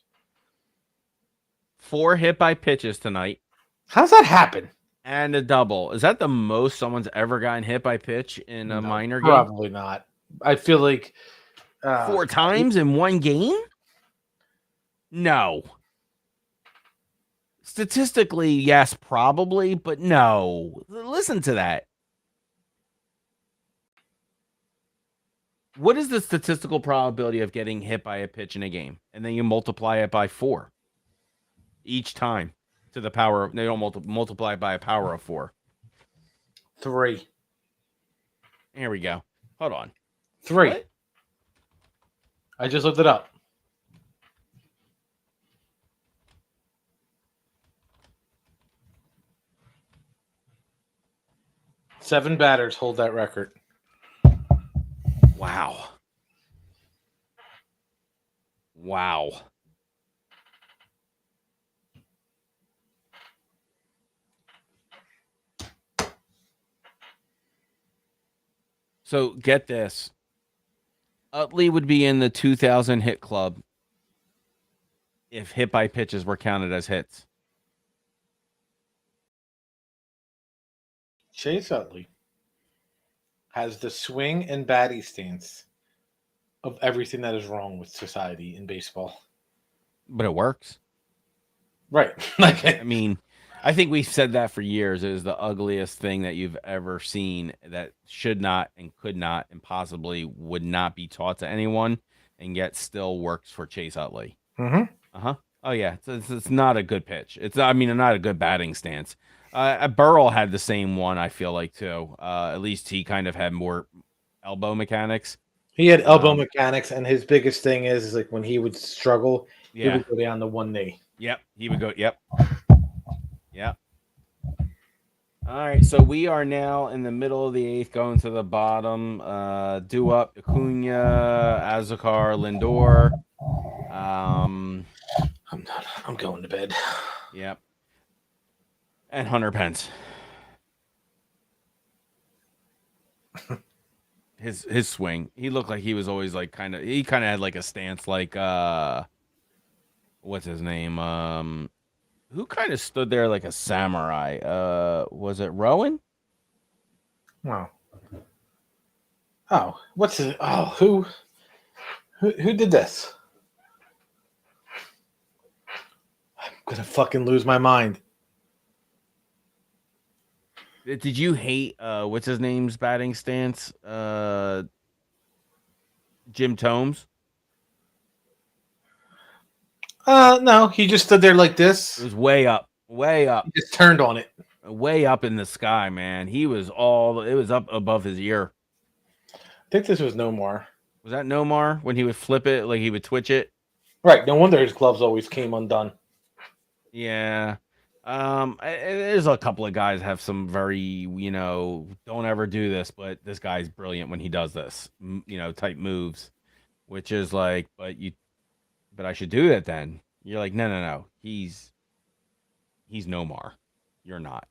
4 hit by pitches tonight. How's that happen? And a double. Is that the most someone's ever gotten hit by pitch in a minor game? Probably not. I feel like 4 times in one game? No. Statistically, yes, probably, but no. Listen to that. What is the statistical probability of getting hit by a pitch in a game? And then you multiply it by 4 each time to the power of, they don't multiply it by a power of 4. 3. Here we go. Hold on. 3. What? I just looked it up. Seven batters hold that record. Wow. Wow. So get this. Utley would be in the 2,000 hit club if hit by pitches were counted as hits. Chase Utley has the swing and batting stance of everything that is wrong with society in baseball. But it works. Right. Like, I mean, I think we've said that for years. It is the ugliest thing that you've ever seen that should not and could not and possibly would not be taught to anyone, and yet still works for Chase Utley. Mm-hmm. Uh-huh. Oh yeah, it's not a good pitch. It's I mean not a good batting stance. Burrell had the same one. I feel like too. At least he kind of had more elbow mechanics. He had elbow Um, mechanics, and his biggest thing is like when he would struggle, he Yeah. would go down to one knee. Yep. He would go. Yep. Yep. All right. So we are now in the middle of the eighth, going to the bottom. Due up Acuna, Azakar, Lindor. I'm done. I'm going to bed. Yep. And Hunter Pence. His swing. He looked like he was always like he kind of had like a stance like what's his name? Who kind of stood there like a samurai? Was it Rowan? Wow. Oh, what's it? Oh, who did this? I'm gonna fucking lose my mind. Did you hate what's his name's batting stance? Jim Tomes. No, he just stood there like It this. was way up, way up, He just turned on it. way up in the sky, man. He was all it was up above his ear. I think this was Nomar. Was that Nomar when he would flip it, like he would twitch it? Right. No wonder his gloves always came undone. Yeah. There's a couple of guys have some very, don't ever do this, but this guy's brilliant when he does this, type moves, which is like, but I should do that then. You're like, no. He's Nomar. You're not.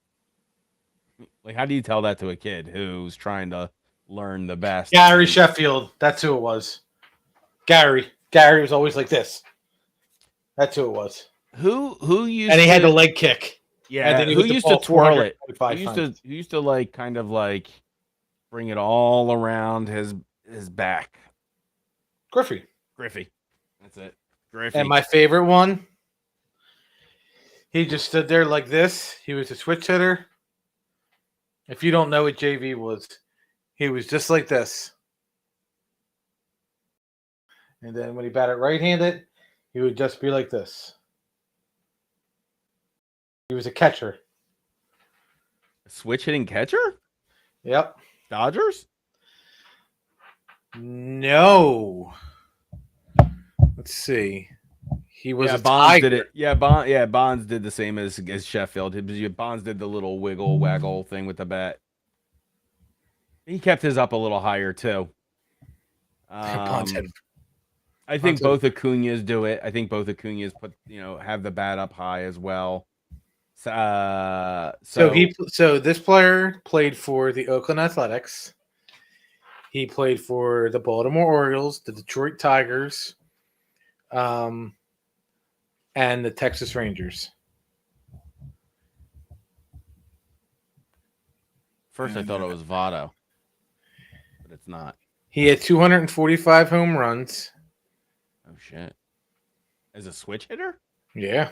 Like, how do you tell that to a kid who's trying to learn the best? Gary Sheffield. That's who it was. Gary was always like this. That's who it was. Who used And he had the leg kick. Yeah, and then he who was the used to ball twirl it? 425 times. Who used to like kind of like bring it all around his back? Griffey. That's it. Griffey. And my favorite one, he just stood there like this. He was a switch hitter. If you don't know what JV was, he was just like this. And then when he batted right-handed, he would just be like this. He was a catcher. Switch hitting catcher? Yep. Dodgers? No. Let's see. He was a Bonds tiger. did it. Bonds did the same as Sheffield. Bonds did the little wiggle waggle thing with the bat. He kept his up a little higher too. Bonds had I think both Acuñas do it. I think both Acuñas have the bat up high as well. So this player played for the Oakland Athletics. He played for the Baltimore Orioles, the Detroit Tigers, and the Texas Rangers. First, I thought it was Votto, but it's not. He had 245 home runs. Oh shit! As a switch hitter? Yeah.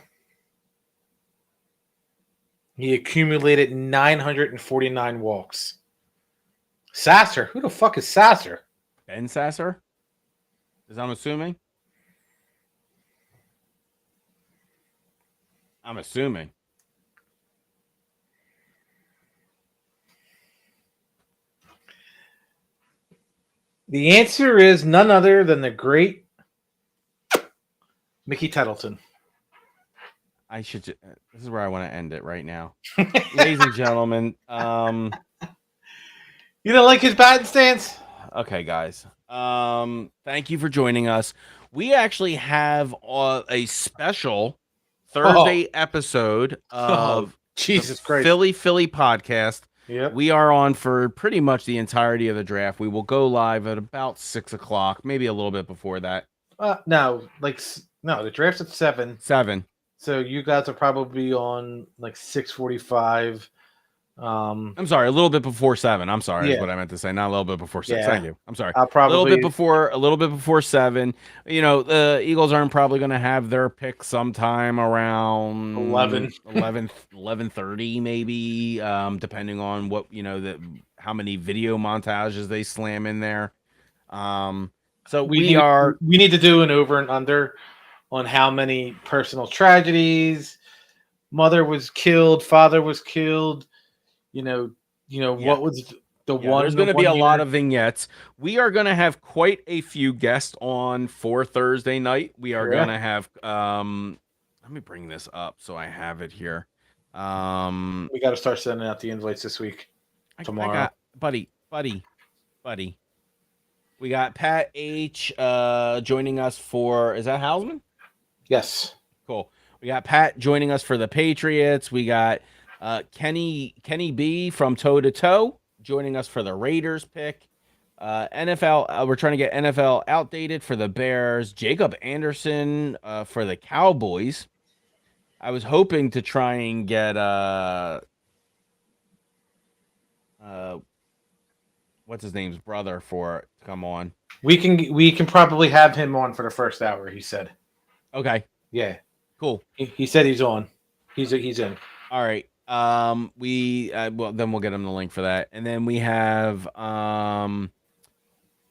He accumulated 949 walks. Sasser. Who the fuck is Sasser? Ben Sasser? I'm assuming. The answer is none other than the great Mickey Tettleton. This is where I want to end it right now. Ladies and gentlemen, You don't like his batting stance? Okay, guys. Thank you for joining us. We actually have a special Thursday episode of Jesus Christ. Philly podcast. Yep. We are on for pretty much the entirety of the draft. We will go live at about 6:00, maybe a little bit before that. No, the draft's at 7. 7. So you guys are probably on like 6:45 I'm sorry, a little bit before 7. I'm sorry, is Yeah, what I meant to say. Not a little bit before 6. yeah. Thank you. I'm sorry. I'll A probably little bit before 7. You know, the Eagles aren't probably going to have their pick sometime around 11. 11:30 maybe, depending on what, how many video montages they slam in there. So We we need are we need to do an over and under on how many personal tragedies. Mother was killed, father was killed. You know, yeah. what was the Yeah, one there's in the going to be a one lot year? of vignettes. We are going to have quite a few guests on for Thursday night. We are going Yeah, to have let me bring this up so I have it here. we got to start sending out the invites this week, I tomorrow. got buddy. We got Pat H joining us for, is that Hausman? Yes, Cool. We got Pat joining us for the Patriots. We got Kenny B from Toe to Toe joining us for the Raiders pick. NFL, we're trying to get NFL outdated for the Bears. Jacob Anderson for the Cowboys. I was hoping to try and get uh what's his name's brother for it to come on. we can probably have him on for the first hour. He said, Okay, yeah, cool. he said he's on. He's in. All right. We well, then we'll get him the link for that. And then we have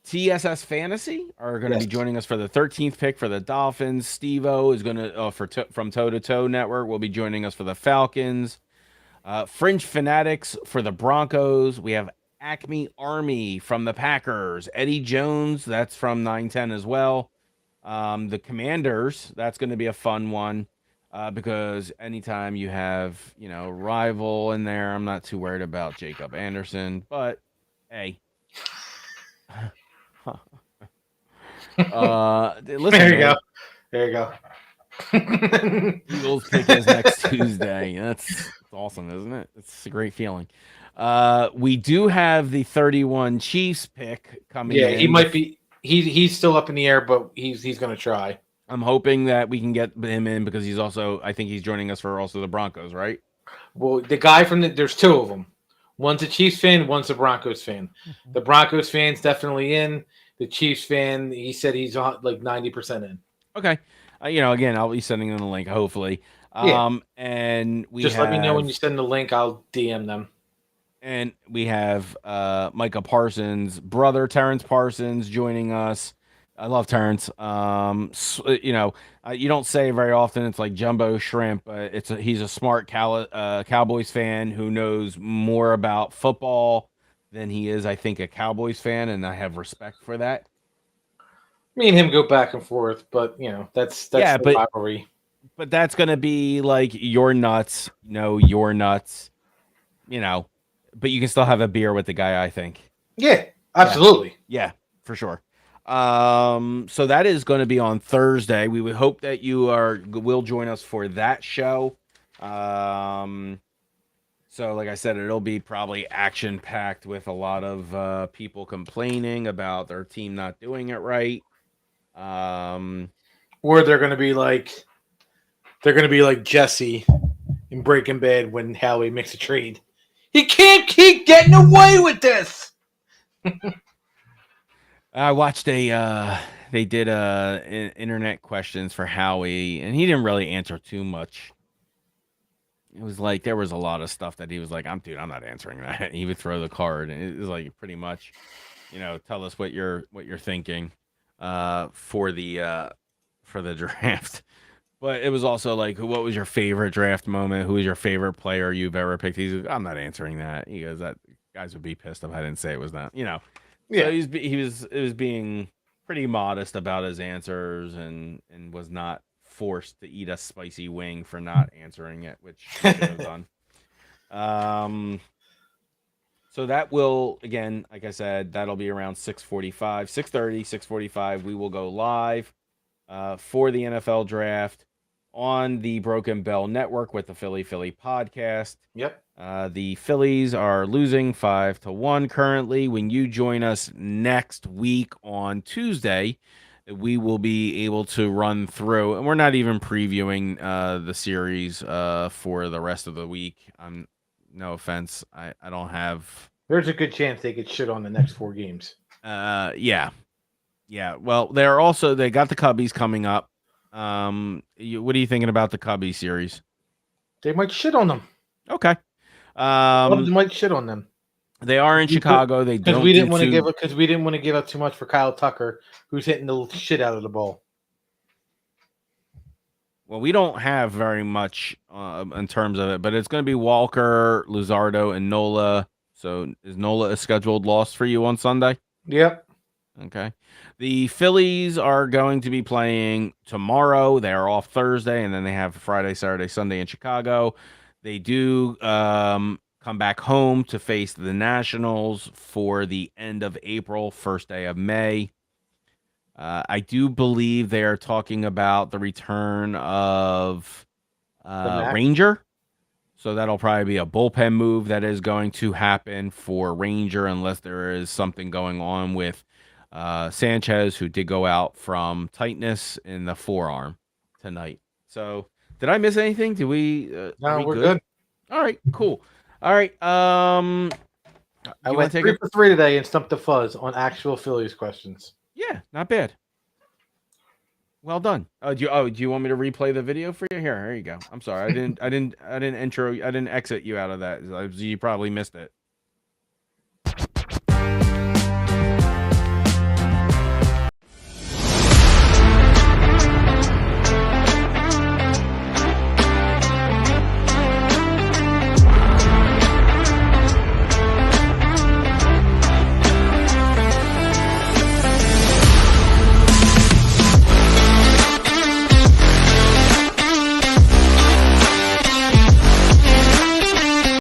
TSS Fantasy are going to Yes, be joining us for the 13th pick for the Dolphins. Steve-O is going to from Toe to Toe Network will be joining us for the Falcons. Fringe Fanatics for the Broncos. We have Acme Army from the Packers. Eddie Jones, that's from 910 as well. The Commanders, that's going to be a fun one because anytime you have, rival in there, I'm not too worried about Jacob Anderson. But hey, listen, there you go. man. There you go. Eagles pick is next Tuesday. That's awesome, isn't it? It's a great feeling. We do have the 31 Chiefs pick coming Yeah, he in. might be. He's still up in the air, but he's going to try. I'm hoping that we can get him in because he's also, I think he's joining us for also the Broncos, right? Well, the guy from there's two of them. One's a Chiefs fan, one's a Broncos fan. The Broncos fan's definitely in. The Chiefs fan, he said he's on like 90% in. Okay. Again, I'll be sending them the link, hopefully. Yeah, And we just let me know when you have send the link. I'll DM them. Micah Parsons' brother, Terrence Parsons, joining us. I love Terrence. You don't say very often it's like jumbo shrimp, but he's a smart Cowboys fan who knows more about football than he is, I think, a Cowboys fan, and I have respect for that. Me and him go back and forth, but that's Yeah, the but rivalry. but that's gonna be like you're nuts, you're nuts, you know, but you can still have a beer with the guy, I think. Yeah, Yeah. absolutely. Yeah, for sure. So that is going to be on Thursday. We would hope that you will join us for that show. So like I said, it'll be probably action packed with a lot of people complaining about their team not doing it right. Um, Or they're gonna be like Jesse in Breaking Bad when Howie makes a trade. He can't keep getting away with this. I watched they did internet questions for Howie, and he didn't really answer too much. It was like there was a lot of stuff that he was like, I'm not answering that." He would throw the card, and it was like pretty much, tell us what you're thinking, for the draft. But it was also like, what was your favorite draft moment? Who was your favorite player you've ever picked? He's like, I'm not answering that. He goes, that guys would be pissed if I didn't say it was that. So Yeah. it was being pretty modest about his answers and was not forced to eat a spicy wing for not answering it, which he should have done. Um, so that will, again, like I said, that'll be around 6:45, 6:30, 6:45. We will go live for the NFL draft on the Broken Bell Network with the Philly podcast. Yep. The Phillies are losing 5-1 currently. When you join us next week on Tuesday, we will be able to run through, and we're not even previewing the series for the rest of the week. I'm No offense. I don't have. There's a good chance they get shit on the next 4 games. Yeah. Well, they got the Cubbies coming up. What are you thinking about the Cubby series? They might shit on them. Okay. Cubs might shit on them. They are in Chicago. They Because don't we do didn't want to too. give because we didn't want to give up too much for Kyle Tucker, who's hitting the shit out of the ball. Well, we don't have very much in terms of it, but it's going to be Walker, Luzardo, and Nola. So is Nola a scheduled loss for you on Sunday? Yep. Okay. The Phillies are going to be playing tomorrow. They are off Thursday, and then they have Friday, Saturday, Sunday in Chicago. They do come back home to face the Nationals for the end of April, first day of May. I do believe they are talking about the return of Ranger. So that'll probably be a bullpen move that is going to happen for Ranger unless there is something going on with Sanchez, who did go out from tightness in the forearm tonight. So did I miss anything? Did we? No, we're good. All right, cool. All right. I went 3 for 3 today and stumped the fuzz on actual Phillies questions. Yeah, not bad. Well done. Do you want me to replay the video for you? Here you go. I'm sorry. I didn't exit you out of that. You probably missed it.